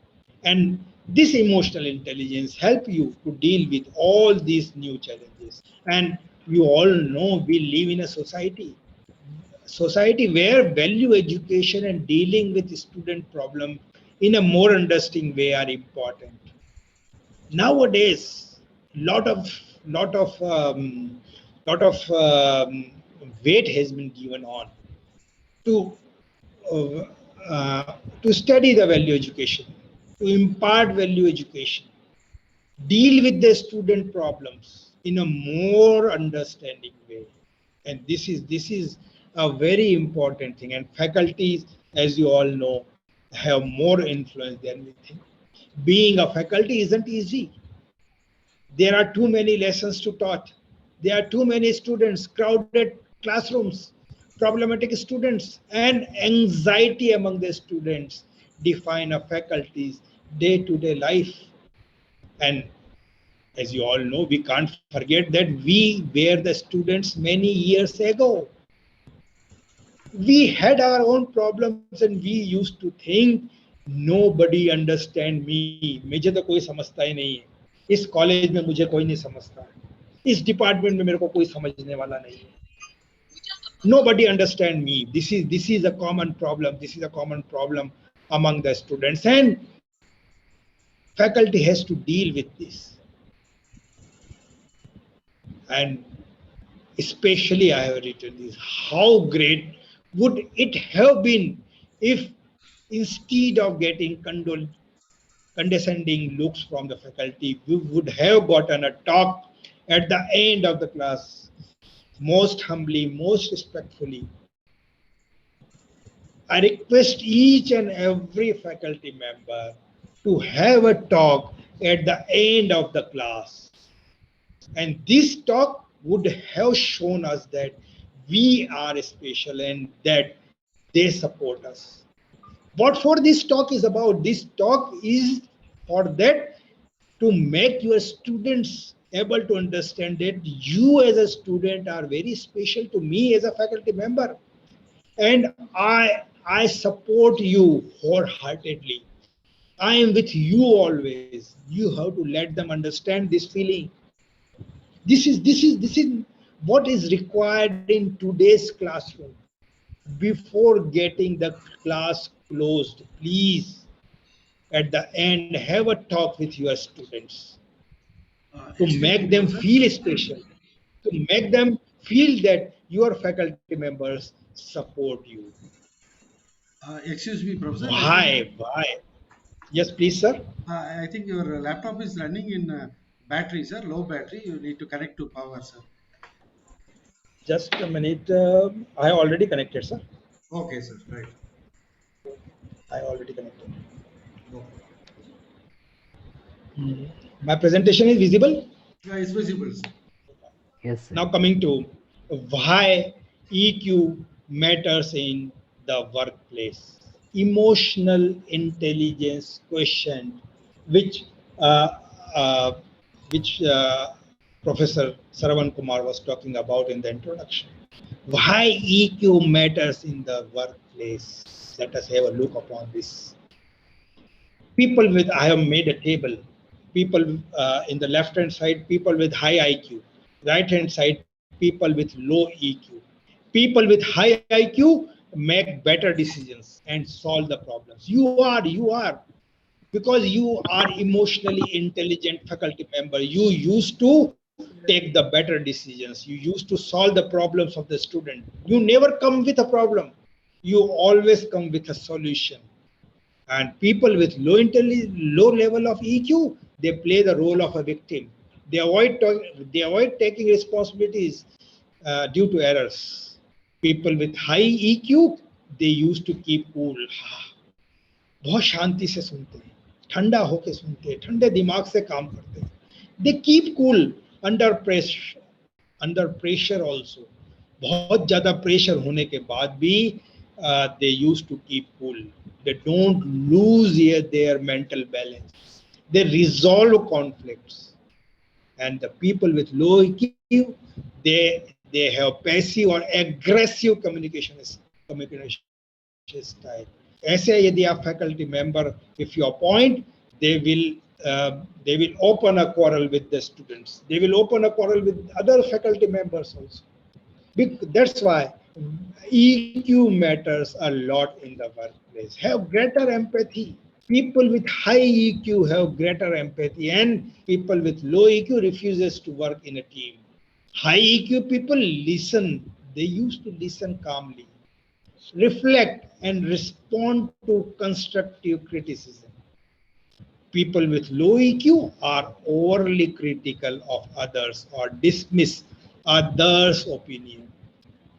And this emotional intelligence help you to deal with all these new challenges. And you all know we live in a society where value education and dealing with student problem in a more understanding way are important. Nowadays, lot of weight has been given on to uh, to study the value education, to impart value education, deal with the student problems in a more understanding way. And this is a very important thing. And faculties, as you all know, have more influence than we think. Being a faculty isn't easy. There are too many lessons to taught. There are too many students, crowded classrooms, problematic students, and anxiety among the students define a faculty's day-to-day life. And as you all know, we can't forget that we were the students many years ago. We had our own problems and we used to think nobody understand me. मुझे तो कोई समझता ही नहीं है. इस college में मुझे कोई नहीं समझता है. इस डिपार्टमेंट में मेरे को कोई समझने वाला नहीं है. Nobody understand me. This is a common problem. This is a common problem among the students, and faculty has to deal with this. And especially I have written this, how great would it have been if instead of getting condescending looks from the faculty, we would have gotten a talk at the end of the class, most humbly, most respectfully. I request each and every faculty member to have a talk at the end of the class. And this talk would have shown us that we are special and that they support us. What for this talk is about? This talk is for that, to make your students able to understand that you as a student are very special to me as a faculty member. And I support you wholeheartedly. I am with you always. You have to let them understand this feeling. This is what is required in today's classroom. Before getting the class closed, please, at the end, have a talk with your students to make them feel special, to make them feel that your faculty members support you. Excuse me, Professor. Why? Yes, please, sir. I think your laptop is running in battery, sir. Low battery. You need to connect to power, sir. Just a minute. I already connected, sir. Okay, sir. Right. I already connected. Okay. My presentation is visible? Yeah, it's visible, sir. Yes, sir. Now coming to why EQ matters in the workplace. Emotional intelligence question, which Professor Saravanan Kumar was talking about in the introduction. Why EQ matters in the workplace? Let us have a look upon this. People with, I have made a table. People in the left hand side, people with high IQ. Right hand side, people with low EQ. People with high IQ make better decisions and solve the problems. You are, because you are emotionally intelligent faculty member. You used to take the better decisions. You used to solve the problems of the student. You never come with a problem. You always come with a solution. And people with low level of EQ, they play the role of a victim. They avoid taking responsibilities due to errors. People with high EQ, they used to keep cool. बहुत शांति से सुनते हैं, ठंडा होके सुनते हैं, ठंडे दिमाग से काम करते हैं. They keep cool under pressure also. बहुत ज्यादा प्रेशर होने के बाद भी they used to keep cool. They don't lose their mental balance. They resolve conflicts. And the people with low EQ, they have passive or aggressive communication style. ऐसे यदि आप faculty member, if you appoint, they will open a quarrel with the students. They will open a quarrel with other faculty members also. That's why EQ matters a lot in the workplace. Have greater empathy. People with high EQ have greater empathy, and people with low EQ refuses to work in a team. High EQ people listen. They used to listen calmly, reflect, and respond to constructive criticism. People with low EQ are overly critical of others or dismiss others' opinion.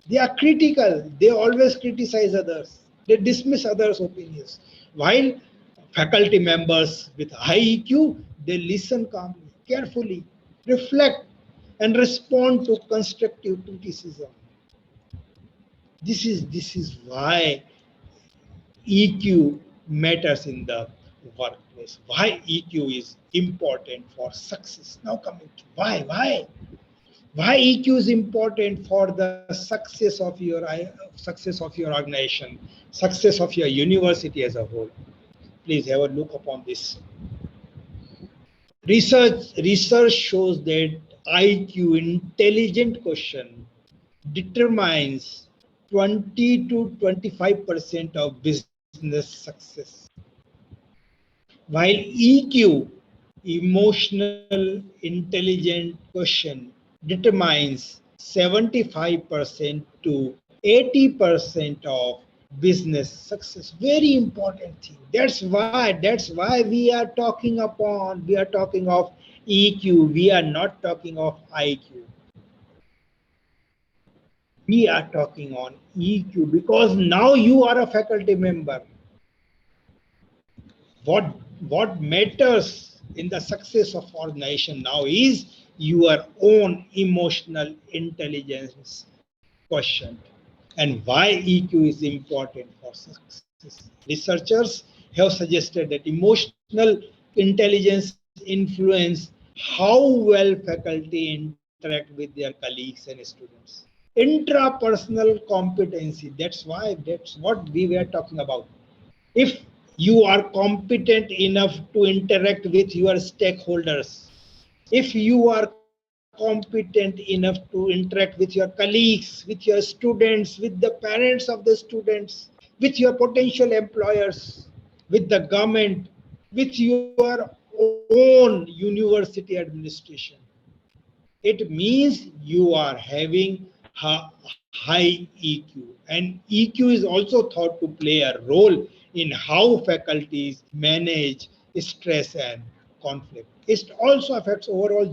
They are critical. They always criticize others. They dismiss others' opinions. While faculty members with high EQ, they listen calmly, carefully, reflect, and respond to constructive criticism. This is why EQ matters in the workplace. Why EQ is important for success. Now coming to why EQ is important for the success of your organization, success of your university as a whole. Please have a look upon this. Research shows that IQ, intelligent question, determines 20 to 25% of business success, while EQ, emotional intelligent question, determines 75% to 80% of business success. Very important thing. That's why we are talking of EQ. We are not talking of IQ. We are talking on EQ because now you are a faculty member. What matters in the success of organization now is your own emotional intelligence quotient, and why EQ is important for success. Researchers have suggested that emotional intelligence influence how well faculty interact with their colleagues and students. Intrapersonal competency, that's what we were talking about. If you are competent enough to interact with your stakeholders, if you are competent enough to interact with your colleagues, with your students, with the parents of the students, with your potential employers, with the government, with your own university administration, it means you are having high EQ. And EQ is also thought to play a role in how faculties manage stress and conflict. It also affects overall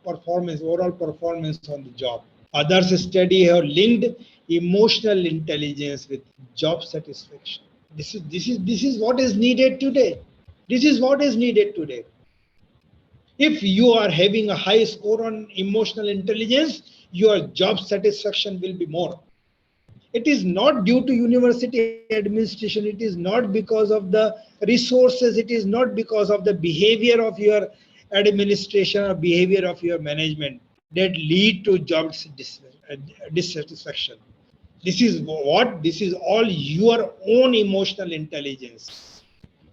performance on the job. Others study have linked emotional intelligence with job satisfaction. This is what is needed today. This is what is needed today. If you are having a high score on emotional intelligence, your job satisfaction will be more. It is not due to university administration. It is not because of the resources. It is not because of the behavior of your administration or behavior of your management that lead to job dissatisfaction. This is all your own emotional intelligence,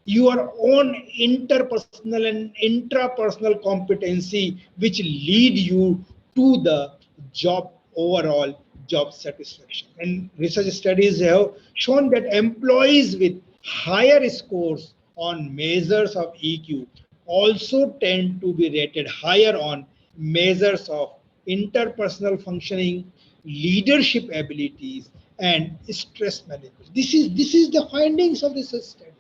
your own interpersonal and intrapersonal competency, which lead you to the overall job satisfaction. And research studies have shown that employees with higher scores on measures of EQ also tend to be rated higher on measures of interpersonal functioning, leadership abilities, and stress management. This is the findings of this study.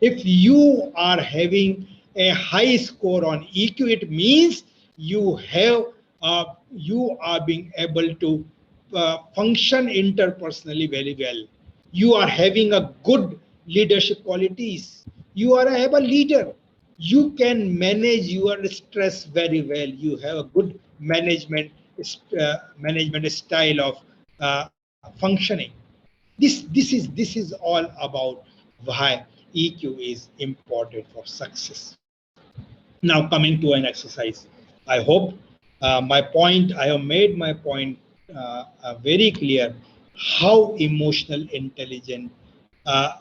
If you are having a high score on EQ, it means you are being able to function interpersonally very well. You are having a good leadership qualities. You are a able leader. You can manage your stress very well. You have a good management style of functioning. This is all about why EQ is important for success. Now coming to an exercise, I hope I have made my point very clear how emotional intelligence uh,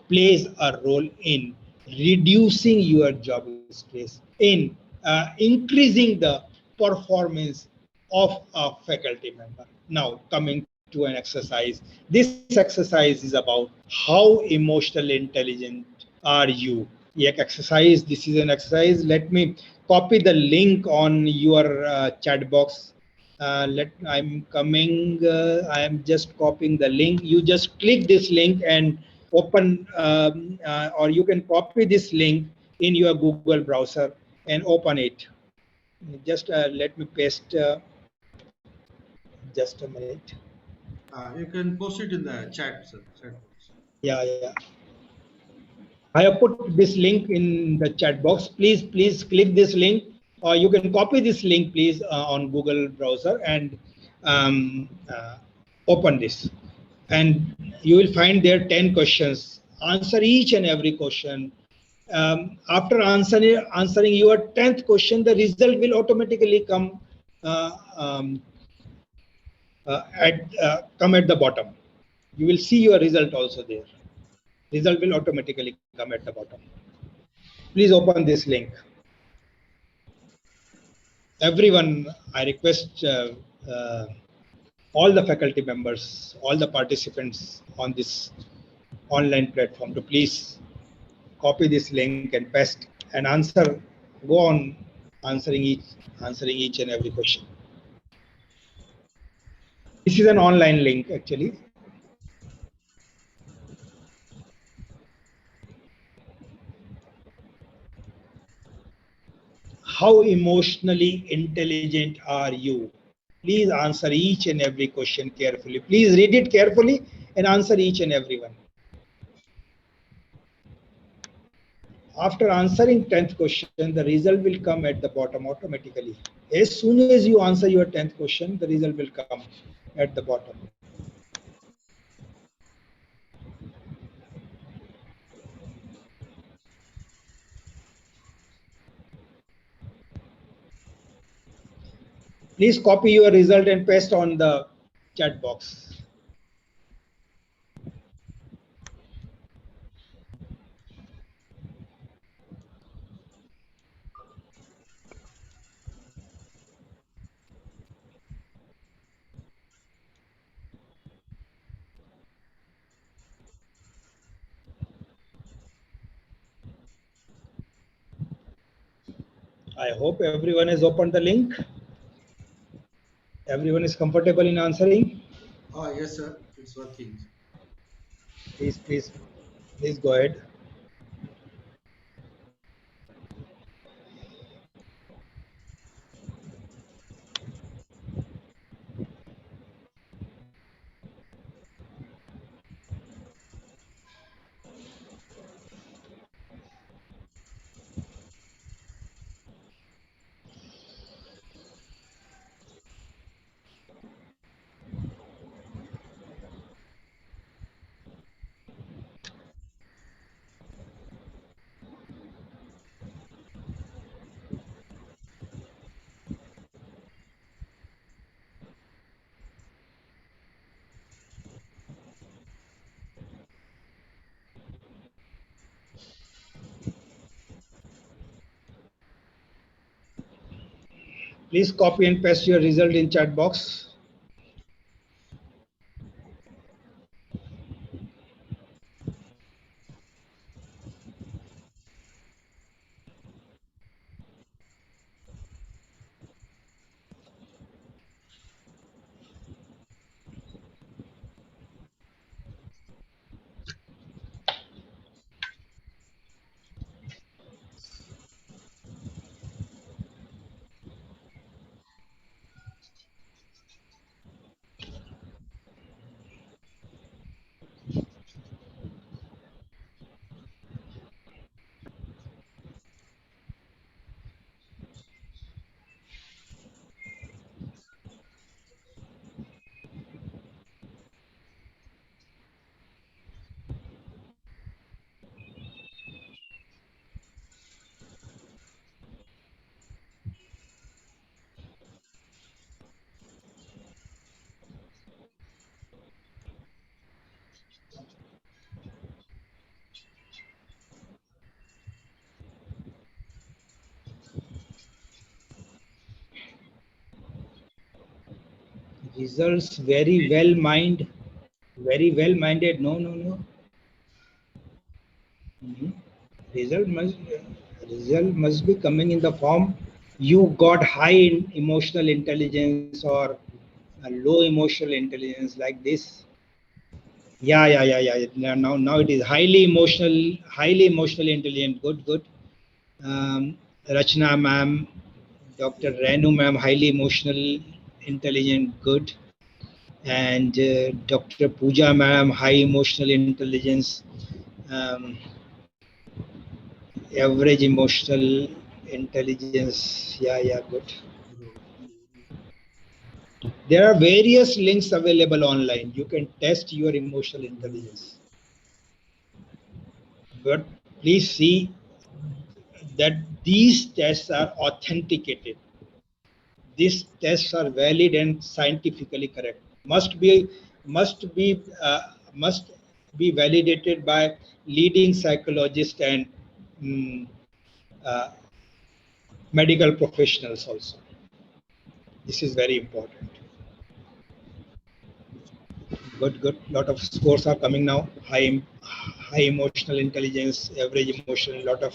plays a role in reducing your job stress, in increasing the performance of a faculty member. Now coming to an exercise, this exercise is about how emotional intelligent are you. Yeah, exercise, this is an exercise. Let me copy the link on your chat box. I am just copying the link. You just click this link and open, or you can copy this link in your Google browser and open it. Just let me paste, just a minute. You can post it in the chat, sir. Chat box. Yeah. I have put this link in the chat box. Please click this link, or you can copy this link, please, on Google browser and um, uh, open this. And you will find there 10 questions. Answer each and every question. After answering your 10th question, the result will automatically come come at the bottom. You will see your result also there. Result will automatically come at the bottom. Please open this link. Everyone, I request uh, all the faculty members, all the participants on this online platform to please copy this link and paste and answer. Go on answering each and every question. This is an online link actually. How emotionally intelligent are you? Please answer each and every question carefully. Please read it carefully and answer each and every one. After answering 10th question, the result will come at the bottom automatically. As soon as you answer your 10th question, the result will come at the bottom. Please copy your result and paste on the chat box. I hope everyone has opened the link. Everyone is comfortable in answering. Oh, yes, sir. It's working. Please go ahead. Please copy and paste your result in chat box. Results very well minded. Very well minded. No, no, no. Mhm. Result must be coming in the form you got high in emotional intelligence or a low emotional intelligence like this. Yeah. Now it is highly emotionally intelligent. Good. Rachna ma'am, Dr. Renu ma'am, highly emotional intelligent. Good. And Dr. Pooja ma'am, high emotional intelligence. Um, Average emotional intelligence. Yeah, good. There are various links available online. You can test your emotional intelligence. But please see that these tests are authenticated. These tests are valid and scientifically correct. Must be validated by leading psychologists and mm, uh, medical professionals also. This is very important. Good. Lot of scores are coming now. High emotional intelligence, average emotional. Lot of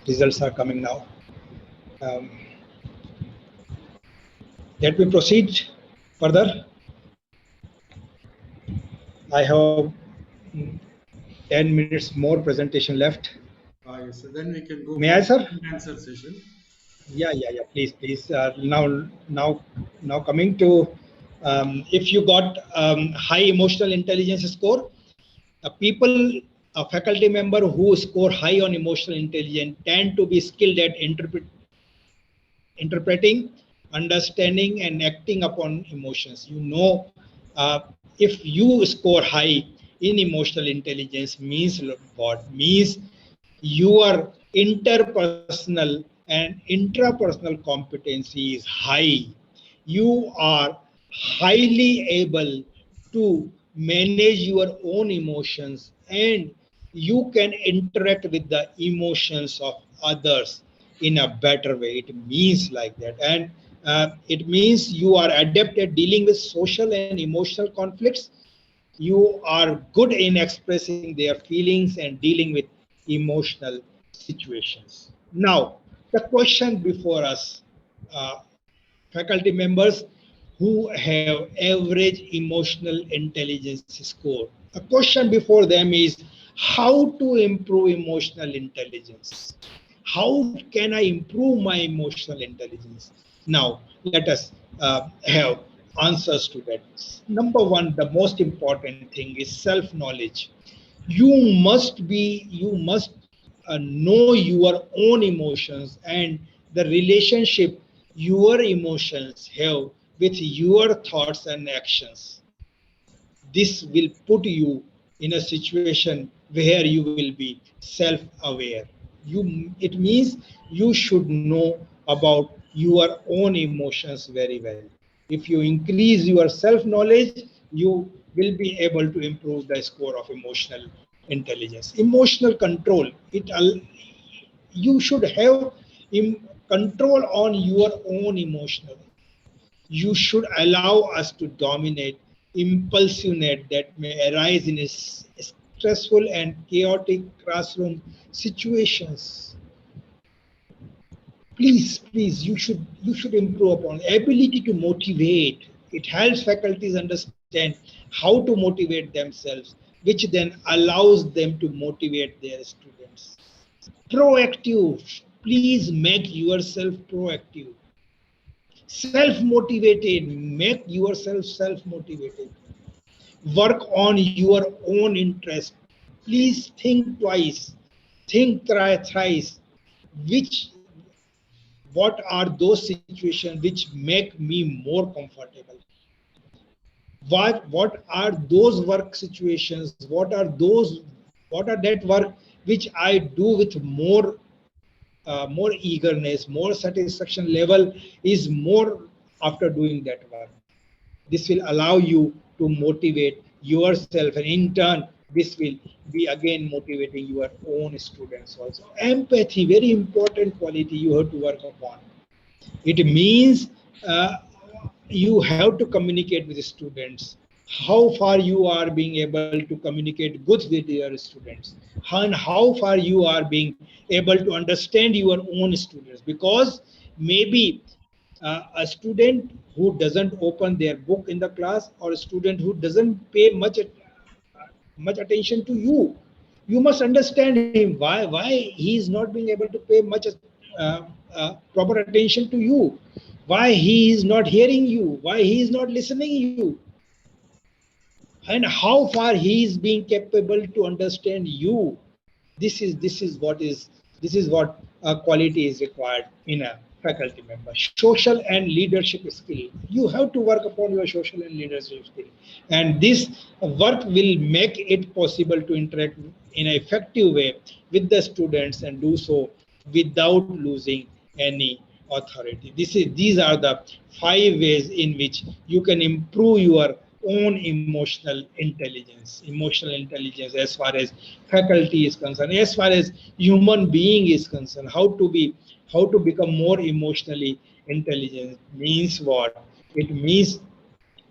results are coming now. Um, Let me proceed further. I have 10 minutes more presentation left. Yes, so then we can go May for I, sir? answer session. Yeah. Please. Now coming to if you got high emotional intelligence score, a faculty member who score high on emotional intelligence tend to be skilled at interpreting, understanding, and acting upon emotions. If you score high in emotional intelligence, means what? Means your interpersonal and intrapersonal competency is high. You are highly able to manage your own emotions, and you can interact with the emotions of others in a better way. It means like that. And it means you are adept at dealing with social and emotional conflicts. You are good in expressing their feelings and dealing with emotional situations. Now, the question before us, uh, faculty members who have average emotional intelligence score. A question before them is how to improve emotional intelligence. How can I improve my emotional intelligence? Now, let us have answers to that. Number one, the most important thing is self-knowledge. You must know your own emotions and the relationship your emotions have with your thoughts and actions. This will put you in a situation where you will be self-aware. It means you should know about your own emotions very well. If you increase your self-knowledge, you will be able to improve the score of emotional intelligence. Emotional control, you should have control on your own emotional. You should allow us to dominate impulsiveness that may arise in stressful and chaotic classroom situations. Please, you should improve upon ability to motivate. It helps faculties understand how to motivate themselves, which then allows them to motivate their students. Proactive. Please make yourself proactive. Self-motivated. Make yourself self-motivated. Work on your own interest. Please think twice. Think thrice. Which What are those situations which make me more comfortable? What are those work situations? What are that work which I do with more eagerness, more satisfaction level is more after doing that work. This will allow you to motivate yourself, and in turn, this will be again motivating your own students also. Empathy, very important quality you have to work upon. It means uh, you have to communicate with the students. How far you are being able to communicate good with your students, and how far you are being able to understand your own students. Because maybe a student who doesn't open their book in the class, or a student who doesn't pay much attention to you, you must understand him why he is not being able to pay much proper attention to you, why he is not hearing you, why he is not listening you, and how far he is being capable to understand you. This is what quality is required in a faculty member. Social and leadership skill. You have to work upon your social and leadership skill, and this work will make it possible to interact in an effective way with the students and do so without losing any authority. These are the 5 ways in which you can improve your own emotional intelligence as far as faculty is concerned, as far as human being is concerned. How to become more emotionally intelligent means what? It means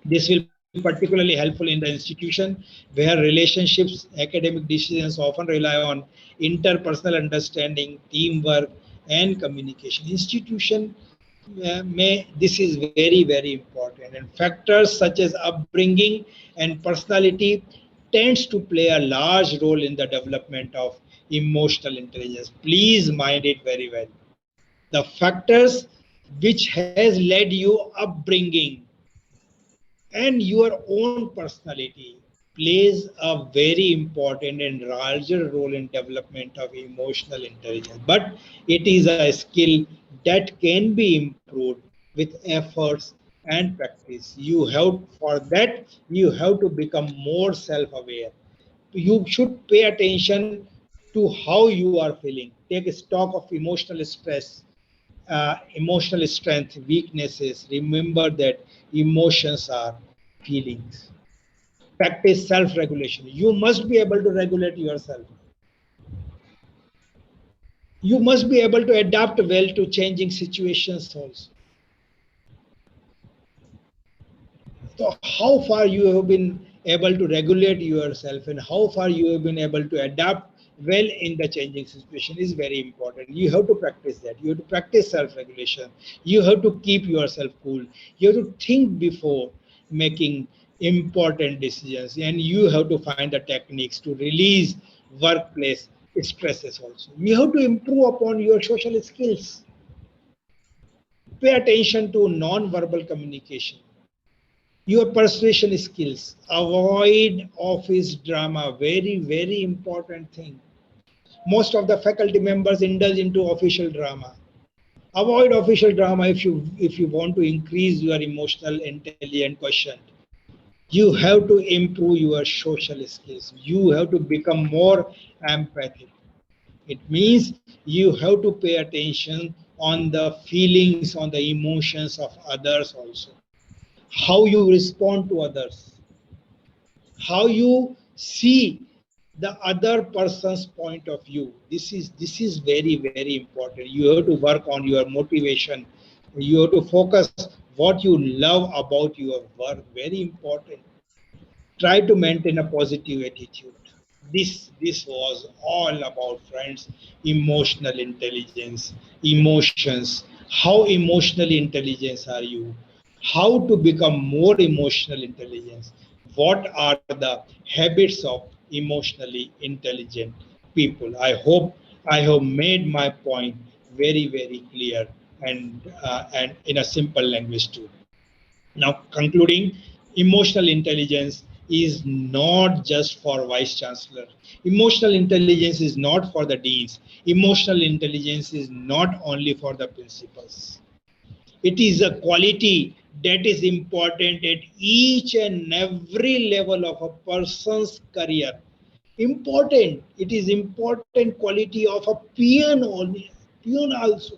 this will be particularly helpful in the institution where relationships, academic decisions often rely on interpersonal understanding, teamwork, and communication. Institution this is very important, and factors such as upbringing and personality tends to play a large role in the development of emotional intelligence. Please mind it very well. The factors which has led you upbringing and your own personality plays a very important and larger role in development of emotional intelligence, but it is a skill that can be improved with efforts and practice. You have to become more self-aware. You should pay attention to how you are feeling. Take stock of emotional stress, emotional strength, weaknesses. Remember that emotions are feelings. Practice self-regulation. You must be able to regulate yourself. You must be able to adapt well to changing situations also. So how far you have been able to regulate yourself and how far you have been able to adapt well in the changing situation is very important. You have to practice that. You have to practice self-regulation. You have to keep yourself cool. You have to think before making important decisions, and you have to find the techniques to release workplace stresses also. You have to improve upon your social skills. Pay attention to non-verbal communication, your persuasion skills. Avoid office drama. Very important thing. Most of the faculty members indulge into official drama. Avoid official drama if you want to increase your emotional intelligence quotient. You have to improve your social skills. You have to become more empathic. It means you have to pay attention on the feelings, on the emotions of others also. How you respond to others, how you see the other person's point of view. This is very important. You have to work on your motivation. You have to focus what you love about your work. Very important. Try to maintain a positive attitude. This was all about, friends, emotional intelligence, emotions. How emotionally intelligent are you? How to become more emotional intelligence? What are the habits of emotionally intelligent people? I have made my point very clear, and in a simple language too. Now, concluding, emotional intelligence is not just for vice chancellor. Emotional intelligence is not for the deans. Emotional intelligence is not only for the principals. It is a quality that is important at each and every level of a person's career. Important. It is important quality of a peon only. Peon also.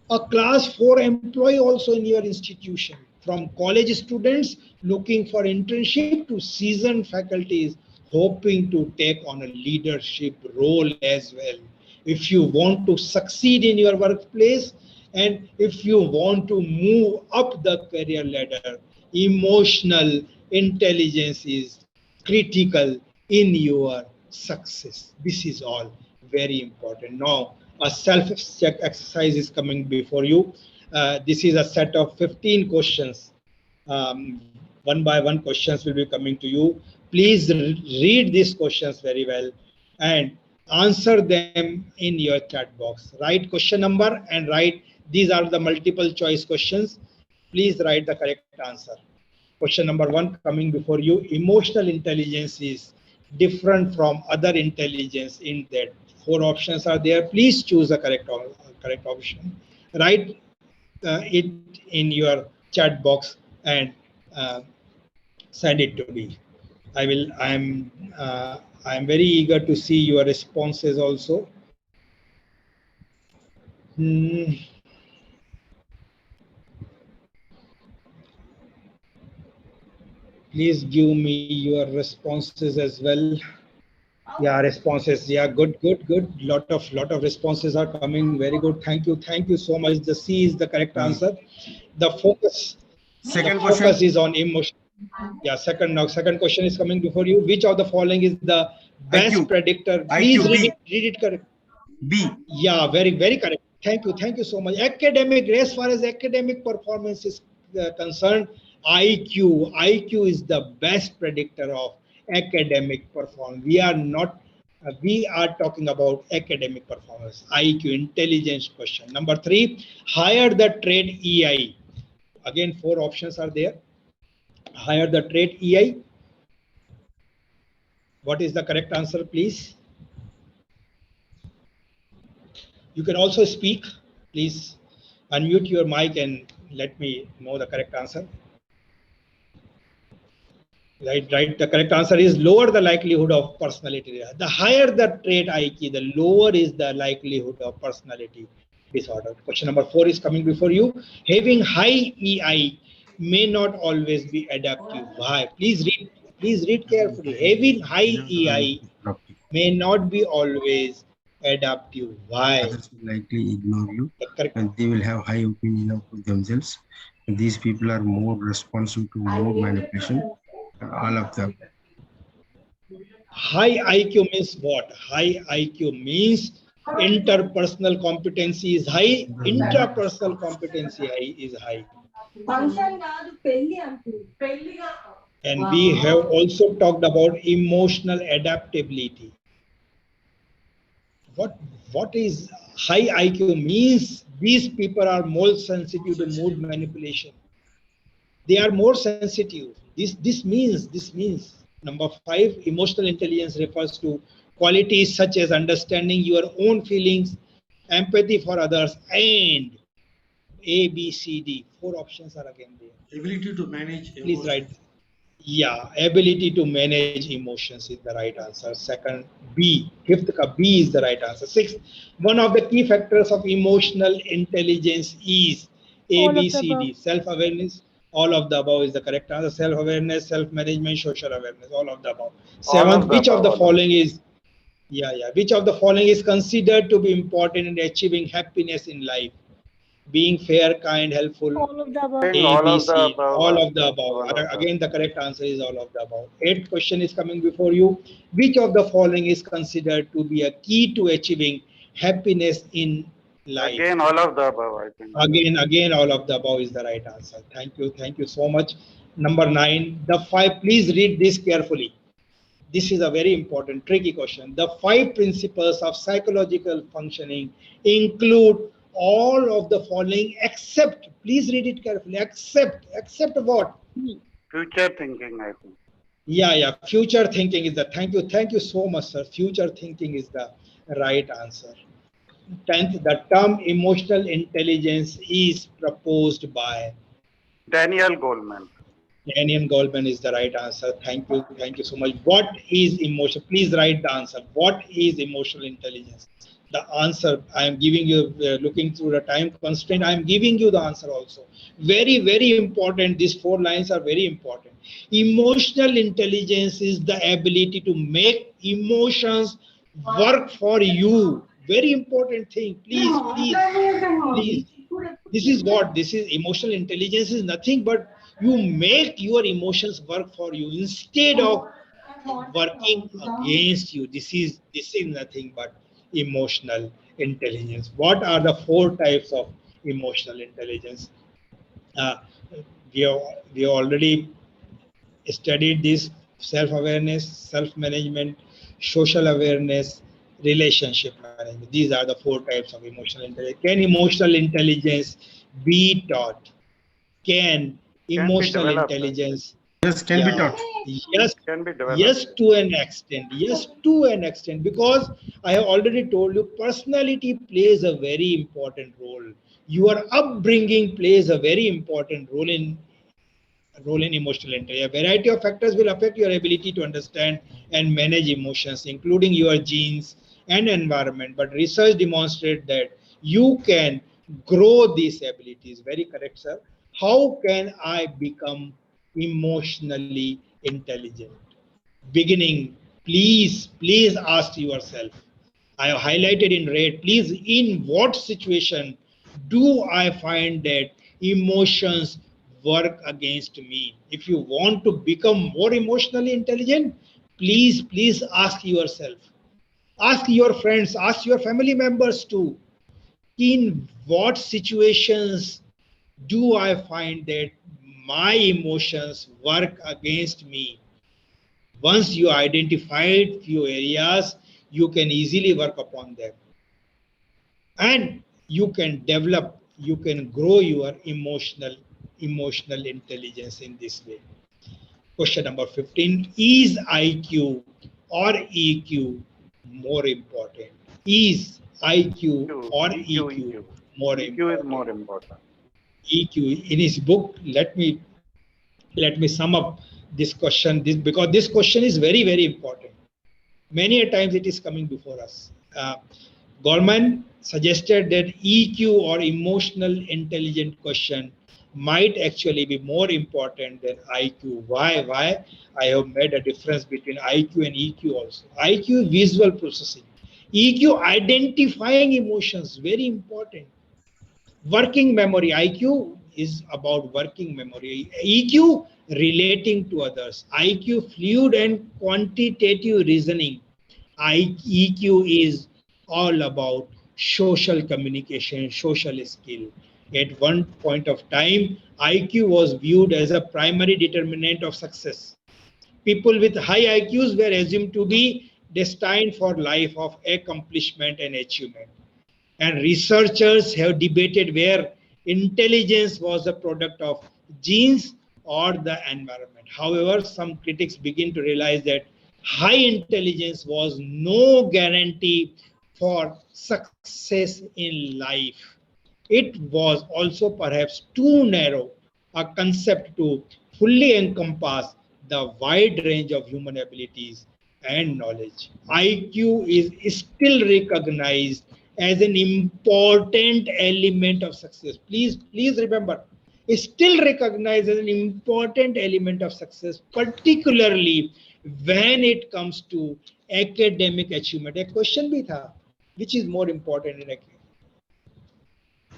A class 4 employee also in your institution, from college students looking for internship to seasoned faculties hoping to take on a leadership role as well. If you want to succeed in your workplace, And if you want to move up the career ladder, emotional intelligence is critical in your success. This is all very important. Now, a self-check exercise is coming before you. This is a set of 15 questions. One by one questions will be coming to you. Please read these questions very well and answer them in your chat box. Write question number and write, these are the multiple choice questions. Please write the correct answer. Question number one coming before you. Emotional intelligence is different from other intelligence in that 4 options are there. Please choose the correct option. Write it in your chat box and send it to me. I am very eager to see your responses also. Please give me your responses as well. Yeah, responses. Yeah, good. Lot of responses are coming. Very good. Thank you so much. The C is the correct answer. The focus is on emotion. Yeah, second question is coming before you. Which of the following is the best IQ. predictor? Please IQ, read it correct. B. Yeah, very correct. Thank you so much. Academic, as far as academic performance is concerned, IQ is the best predictor of academic performance. We are talking about academic performance. IQ, intelligence question. Number 3, higher the trait EI. Again, 4 options are there. Higher the trait EI. What is the correct answer, please? You can also speak. Please unmute your mic and let me know the correct answer. Right. The correct answer is lower the likelihood of personality. The higher the trait IQ, the lower is the likelihood of personality disorder. Question number 4 is coming before you. Having high EI may not always be adaptive. Why? Please read carefully. Having high EI may not be always adaptive. Why? Others will likely ignore you and they will have high opinion of themselves. And these people are more responsive to mood manipulation. All of them. High IQ means what? High IQ means interpersonal competency is high, intrapersonal competency is high. And we have also talked about emotional adaptability. What is high IQ means? These people are more sensitive to mood manipulation. They are more sensitive. This means number 5, emotional intelligence refers to qualities such as understanding your own feelings, empathy for others, and A, B, C, D. 4 options are again there. Ability to manage emotions. Please write. Yeah, ability to manage emotions is the right answer. Second, B. Fifth, B is the right answer. 6th, one of the key factors of emotional intelligence is A, B, C, D. Self-awareness. All of the above is the correct answer. Self-awareness, self-management, social awareness. All of the above. 7th, which of the following is? Which of the following is considered to be important in achieving happiness in life? Being fair, kind, helpful. All of the above. A, B, C, all of the above. Again, the correct answer is all of the above. 8th question is coming before you. Which of the following is considered to be a key to achieving happiness in life? Again, all of the above, I think. Again, all of the above is the right answer. Thank you so much. Number 9, the 5, please read this carefully. This is a very important, tricky question. The 5 principles of psychological functioning include all of the following except, please read it carefully, except what? Future thinking, I think. Future thinking is the, thank you so much, sir. Future thinking is the right answer. 10th, the term emotional intelligence is proposed by Daniel Goleman. Daniel Goleman is the right answer. Thank you so much. What is emotion? Please write the answer. What is emotional intelligence? The answer I am giving you, looking through the time constraint, I am giving you the answer also. Very important. These 4 lines are very important. Emotional intelligence is the ability to make emotions work for you. Very important thing. Please. This is what? This is emotional intelligence is nothing but you make your emotions work for you instead of working against you. This is nothing but emotional intelligence. What are the 4 types of emotional intelligence? Uh, we already studied this: self-awareness, self-management, social awareness, relationship management. These are the 4 types of emotional intelligence. Can emotional intelligence be taught? Can Can be emotional developed, I think. intelligence? Yes, can be Yeah, taught. yes, Can be yes, developed. to an extent. Yes, to an extent, because I have already told you, personality plays a very important role. Your upbringing plays a very important role in emotional intelligence. A variety of factors will affect your ability to understand and manage emotions, including your genes and environment. But research demonstrates that you can grow these abilities. Very correct, sir. How can I become emotionally intelligent? Beginning, please ask yourself. I have highlighted in red. Please, in what situation do I find that emotions work against me? If you want to become more emotionally intelligent, please ask yourself. Ask your friends, ask your family members too. In what situations do I find that my emotions work against me? Once you identified few areas, you can easily work upon them, and you can develop, you can grow your emotional intelligence in this way. Question number 15: is IQ or EQ more important? Is IQ EQ, or EQ, EQ EQ. more EQ is important? more important. EQ, in his book, let me sum up this question, this, because this question is very important. Many a times it is coming before us. Gorman suggested that EQ or emotional intelligent question might actually be more important than IQ. Why? I have made a difference between IQ and EQ also. IQ visual processing, EQ identifying emotions, very important. Working memory, IQ is about working memory. EQ relating to others. IQ fluid and quantitative reasoning. EQ is all about social communication, social skill. At one point of time, IQ was viewed as a primary determinant of success. People with high IQs were assumed to be destined for life of accomplishment and achievement. And researchers have debated where intelligence was a product of genes or the environment. However, some critics begin to realize that high intelligence was no guarantee for success in life. It was also perhaps too narrow a concept to fully encompass the wide range of human abilities and knowledge. IQ is still recognized as an important element of success. Please remember, is still recognized as an important element of success, particularly when it comes to academic achievement. A question bhi tha, which is more important in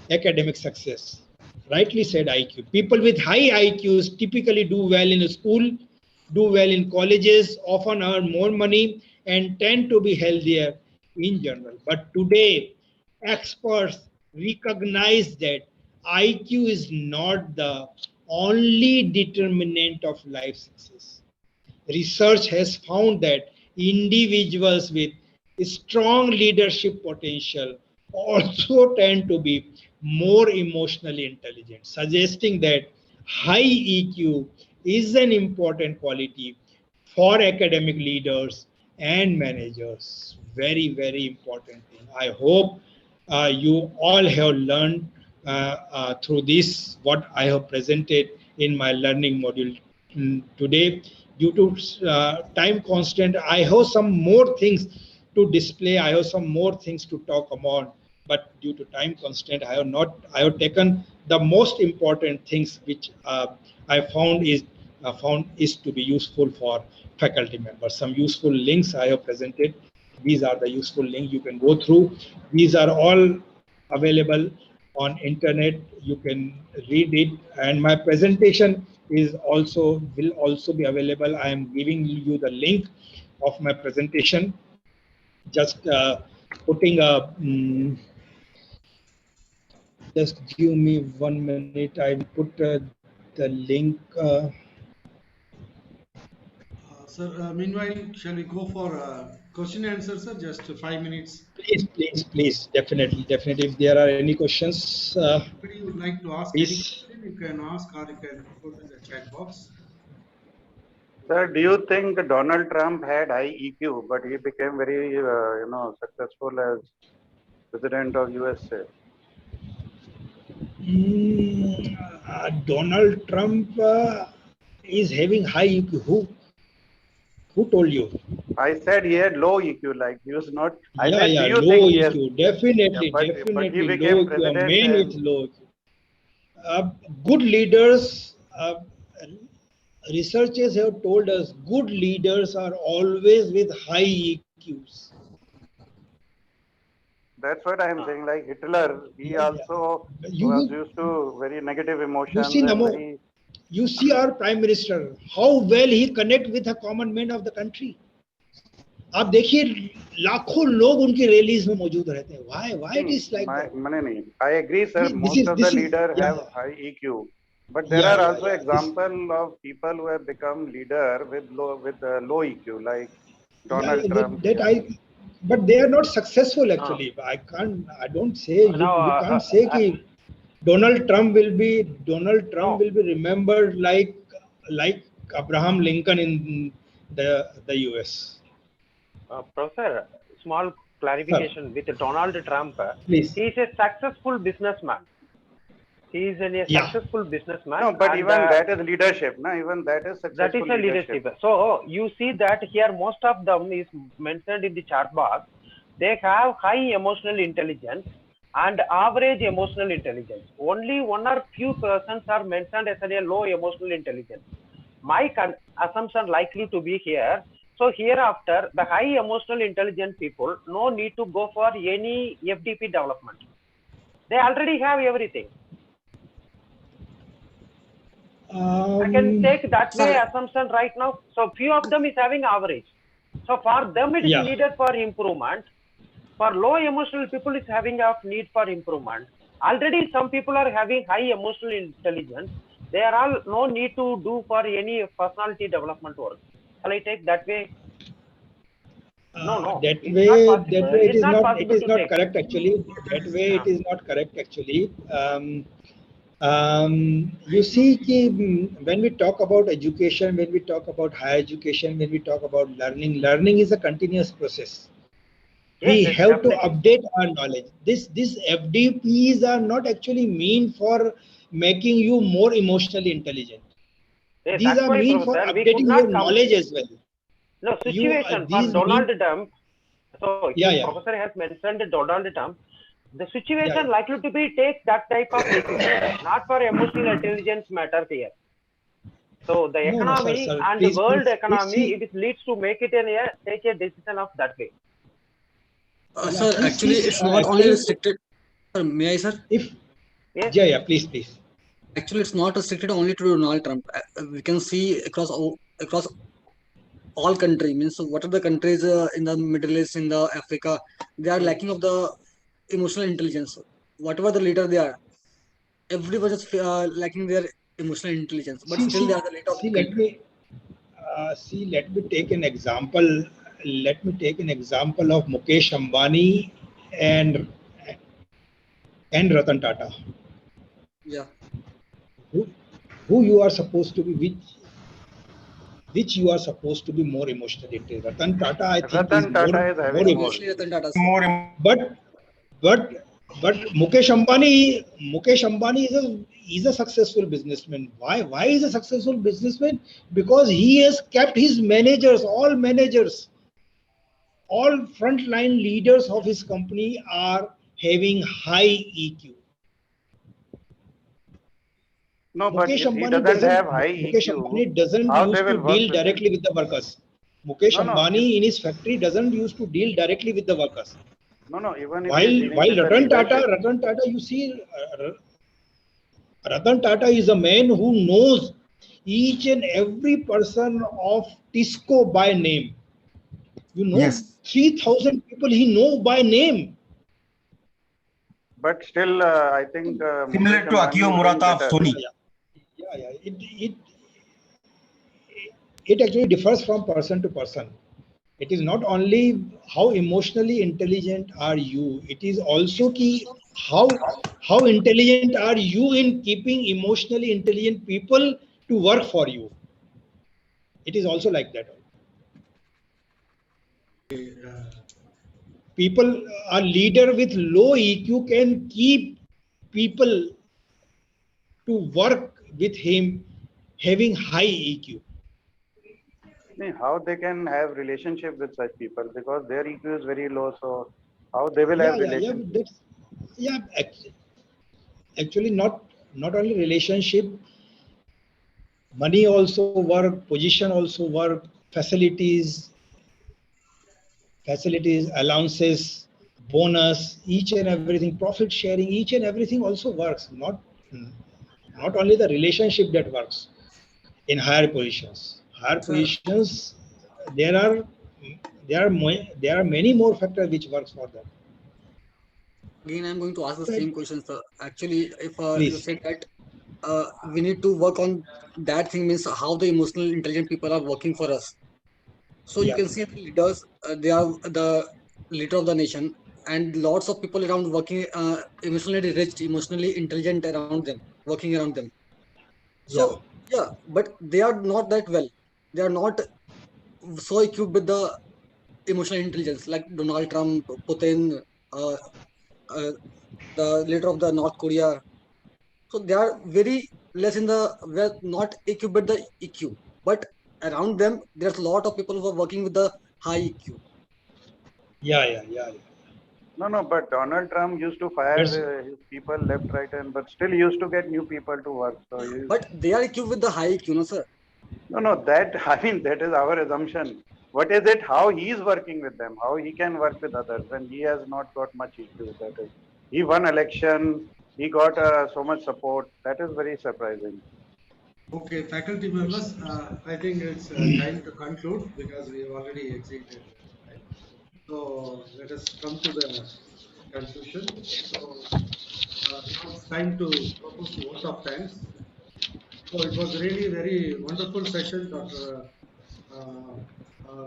academic success? Rightly said, IQ. People with high IQs typically do well in school, do well in colleges, often earn more money, and tend to be healthier in general. But today, experts recognize that IQ is not the only determinant of life success. Research has found that individuals with strong leadership potential also tend to be more emotionally intelligent, suggesting that high EQ is an important quality for academic leaders and managers. Very important thing. I hope you all have learned through this what I have presented in my learning module today. Due to time constant, I have some more things to display. I have some more things to talk about, but due to time constraint, I have taken the most important things which I found is to be useful for faculty members. Some useful links I have presented. These are the useful links you can go through. These are all available on internet. You can read it, and my presentation will also be available. I am giving you the link of my presentation. Just putting a just give me 1 minute. I put the link. Sir, meanwhile, shall we go for question and answer, sir? Just 5 minutes. Please, definitely. If there are any questions, If you would like to ask any please. question, you can ask or you can put in the chat box. Sir, do you think Donald Trump had high EQ, but he became very, successful as president of USA? Donald Trump is having high EQ. Who told you? I said he had low EQ, like he was not. I Yeah, said, do you low think he has? EQ. Definitely, But he definitely became low EQ. A president man and with low EQ. Good leaders, researchers have told us, good leaders are always with high EQs. that's what I'm saying. Like Hitler, he Yeah. also You- was used to very negative emotions. see, and Namo, very, you see our prime minister, how well he connect with the common man of the country. आप देखिए लाखों लोग उनकी rallies में मौजूद रहते हैं. Why it is like that? I agree, sir. Most of the leaders have high EQ, but there are also examples of people who have become leader with low EQ, like Donald Trump. But they are not successful actually. I don't say you can't say that Donald Trump will be remembered like Abraham Lincoln in the US. Professor, small clarification with Donald Trump. Please. He is a successful businessman. He is a successful businessman. No, but even that is leadership. No, even that is successful. That is a leadership. So you see that here most of them is mentioned in the chart box. They have high emotional intelligence and average emotional intelligence. Only one or few persons are mentioned as a low emotional intelligence. My assumption likely to be here. So hereafter, the high emotional intelligent people no need to go for any FDP development. They already have everything. I can take that way assumption right now. So few of them is having average. So for them it is needed for improvement. For low emotional people is having a need for improvement. Already some people are having high emotional intelligence. They are all no need to do for any personality development work. Shall I take that way? No. That way it is not take. correct actually. That way it is not correct actually. You see, when we talk about education, when we talk about higher education, when we talk about learning is a continuous process. We have to update our knowledge. These FDPs are not actually mean for making you more emotionally intelligent. These are mean for updating your knowledge as well. No, situation for Donald Trump. So Professor has mentioned Donald Trump. The situation likely to be take that type of decision, not for emotional intelligence matter here. So the economy and the world economy, it leads to make it take a decision of that way. Sir, actually, it's not only restricted. May I, sir? Please. Actually, it's not restricted only to Donald Trump. We can see across all countries. Means what are the countries in the Middle East, in the Africa, they are lacking of the emotional intelligence. Whatever the leader they are, everyone is lacking their emotional intelligence. But still, they are the leader of the country. Let me take an example. Let me take an example of Mukesh Ambani and Ratan Tata. Yeah. Who you are supposed to be, which you are supposed to be more emotionally intelligent. Ratan Tata, I think, is more emotional. But Mukesh Ambani is a successful businessman. Why is a successful businessman? Because he has kept his all frontline leaders of his company are having high EQ. No, but if he doesn't have high EQ, Mukesh Ambani doesn't use to deal directly with the workers. Mukesh Ambani in his factory doesn't use to deal directly with the workers. No, even if While he's dealing with the Ratan leadership. Tata, you see, Ratan Tata is a man who knows each and every person of Tisco by name. You know, Yes. 3,000 people he know by name. But still, I think Similar Mukesh to Ambani Akio is doing Murata of better. Sony. Yeah. It actually differs from person to person. It is not only how emotionally intelligent are you, it is also how intelligent are you in keeping emotionally intelligent people to work for you. It is also like that. People, a leader with low EQ can keep people to work with him having high EQ. How they can have relationship with such people, because their EQ is very low, so how they will have relationship? Actually not only relationship, money also work, position also work, facilities, allowances, bonus, each and everything, profit sharing, each and everything also works. Not only the relationship that works in higher positions. Higher Sir. positions, there are many more factors which works for them. Again, I'm going to ask the same question, sir. Actually, if you Please. said that we need to work on that thing, means how the emotional intelligent people are working for us. So you Yeah. can see the leaders, they are the leader of the nation, and lots of people around working emotionally rich, emotionally intelligent around them, working around them. So yeah, but they are not that well. They are not so equipped with the emotional intelligence like Donald Trump, Putin, uh, uh, the leader of the North Korea. So they are very less in the well, not equipped with the EQ. But around them, there's a lot of people who are working with the high EQ. Yeah. No, but Donald Trump used to fire Yes. his people left, right, and but still used to get new people to work. So But they are equipped with the high EQ, no sir. no, that I mean that is our assumption. What is it? How he is working with them? How he can work with others when he has not got much EQ? That is, he won election. He got so much support. That is very surprising. Okay, faculty members, I think it's time to conclude because we have already exceeded time. So let us come to the conclusion. So now it's time to propose the vote of thanks. So it was really very wonderful session, Dr.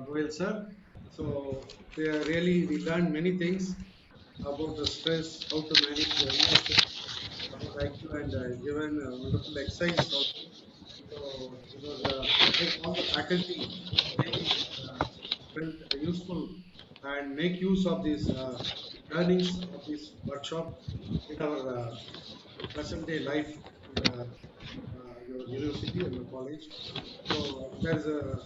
Goyal sir. So we learned many things about the stress, how to manage the emotions, about IQ, and given wonderful exercise also. So it was, I hope all the faculty really felt useful and make use of these learnings of this workshop in our present day life in the your university and your college. So there is a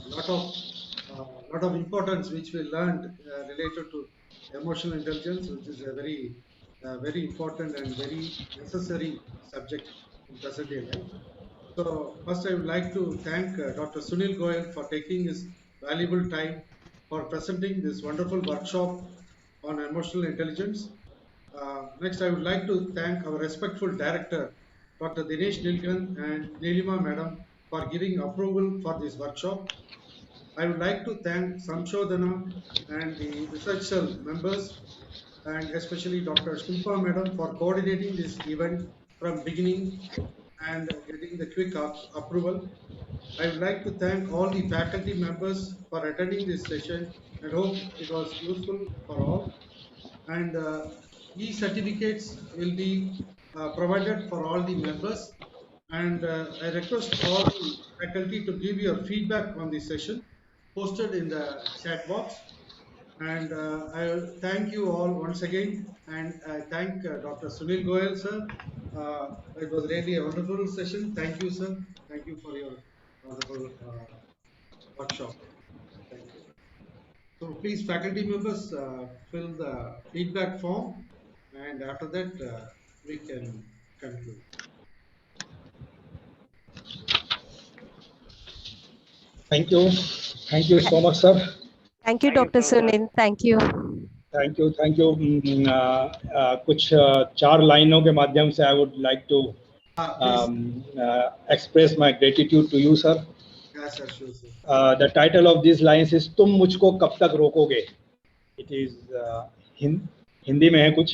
lot of importance which we learned related to emotional intelligence, which is a very important and very necessary subject in present day life. So first, I would like to thank Dr. Sunil Goyal for taking his valuable time for presenting this wonderful workshop on emotional intelligence. Next, I would like to thank our respectful director, Dr. Dinesh Nilkan and Nilima Madam for giving approval for this workshop. I would like to thank Samshodhana and the research cell members and especially Dr. Shilpa Madam for coordinating this event from beginning and getting the quick approval. I would like to thank all the faculty members for attending this session and hope it was useful for all. And e-certificates will be provided for all the members. And I request all the faculty to give your feedback on this session posted in the chat box. And I thank you all once again. And I thank Dr. Sunil Goyal, sir. It was really a wonderful session. Thank you, sir. Thank you for your wonderful workshop. Thank you. So please, faculty members, fill the feedback form. And after that, we can conclude. Thank you so much, sir. Thank you, Thank you Dr. so much. Sunil. Thank you. Thank you कुछ 4 लाइनों के माध्यम से I would like to express my gratitude to you, sir. Yes, sir, sure, sir. The title of these lines is तुम मुझको कब तक रोकोगे. It is Hindi में है कुछ.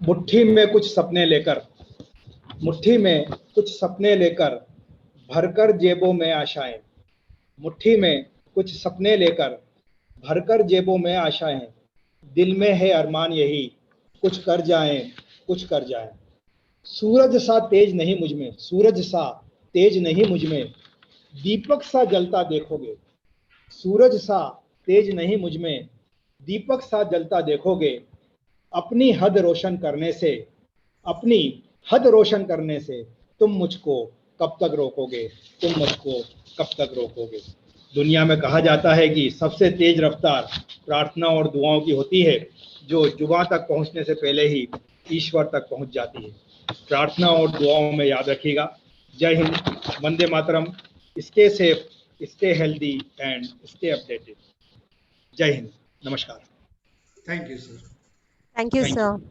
मुट्ठी में कुछ सपने लेकर भरकर जेबों में आशाएं. मुट्ठी में कुछ सपने लेकर भरकर जेबों में आशाएं. दिल में है अरमान यही कुछ कर जाएं. सूरज सा तेज नहीं मुझ में दीपक सा जलता देखोगे. सूरज सा तेज नहीं मुझ में दीपक सा जलता देखोगे. अपनी हद रोशन करने से तुम मुझको कब तक रोकोगे. दुनिया में कहा जाता है कि सबसे तेज रफ्तार प्रार्थना और दुआओं की होती है, जो जुबान तक पहुंचने से पहले ही ईश्वर तक पहुंच जाती है. प्रार्थना और दुआओं में याद रखिएगा. जय हिंद, वंदे मातरम. Stay safe, stay healthy and stay updated. जय हिंद, नमस्कार. Thank you, sir. Thank you, Thank you. sir.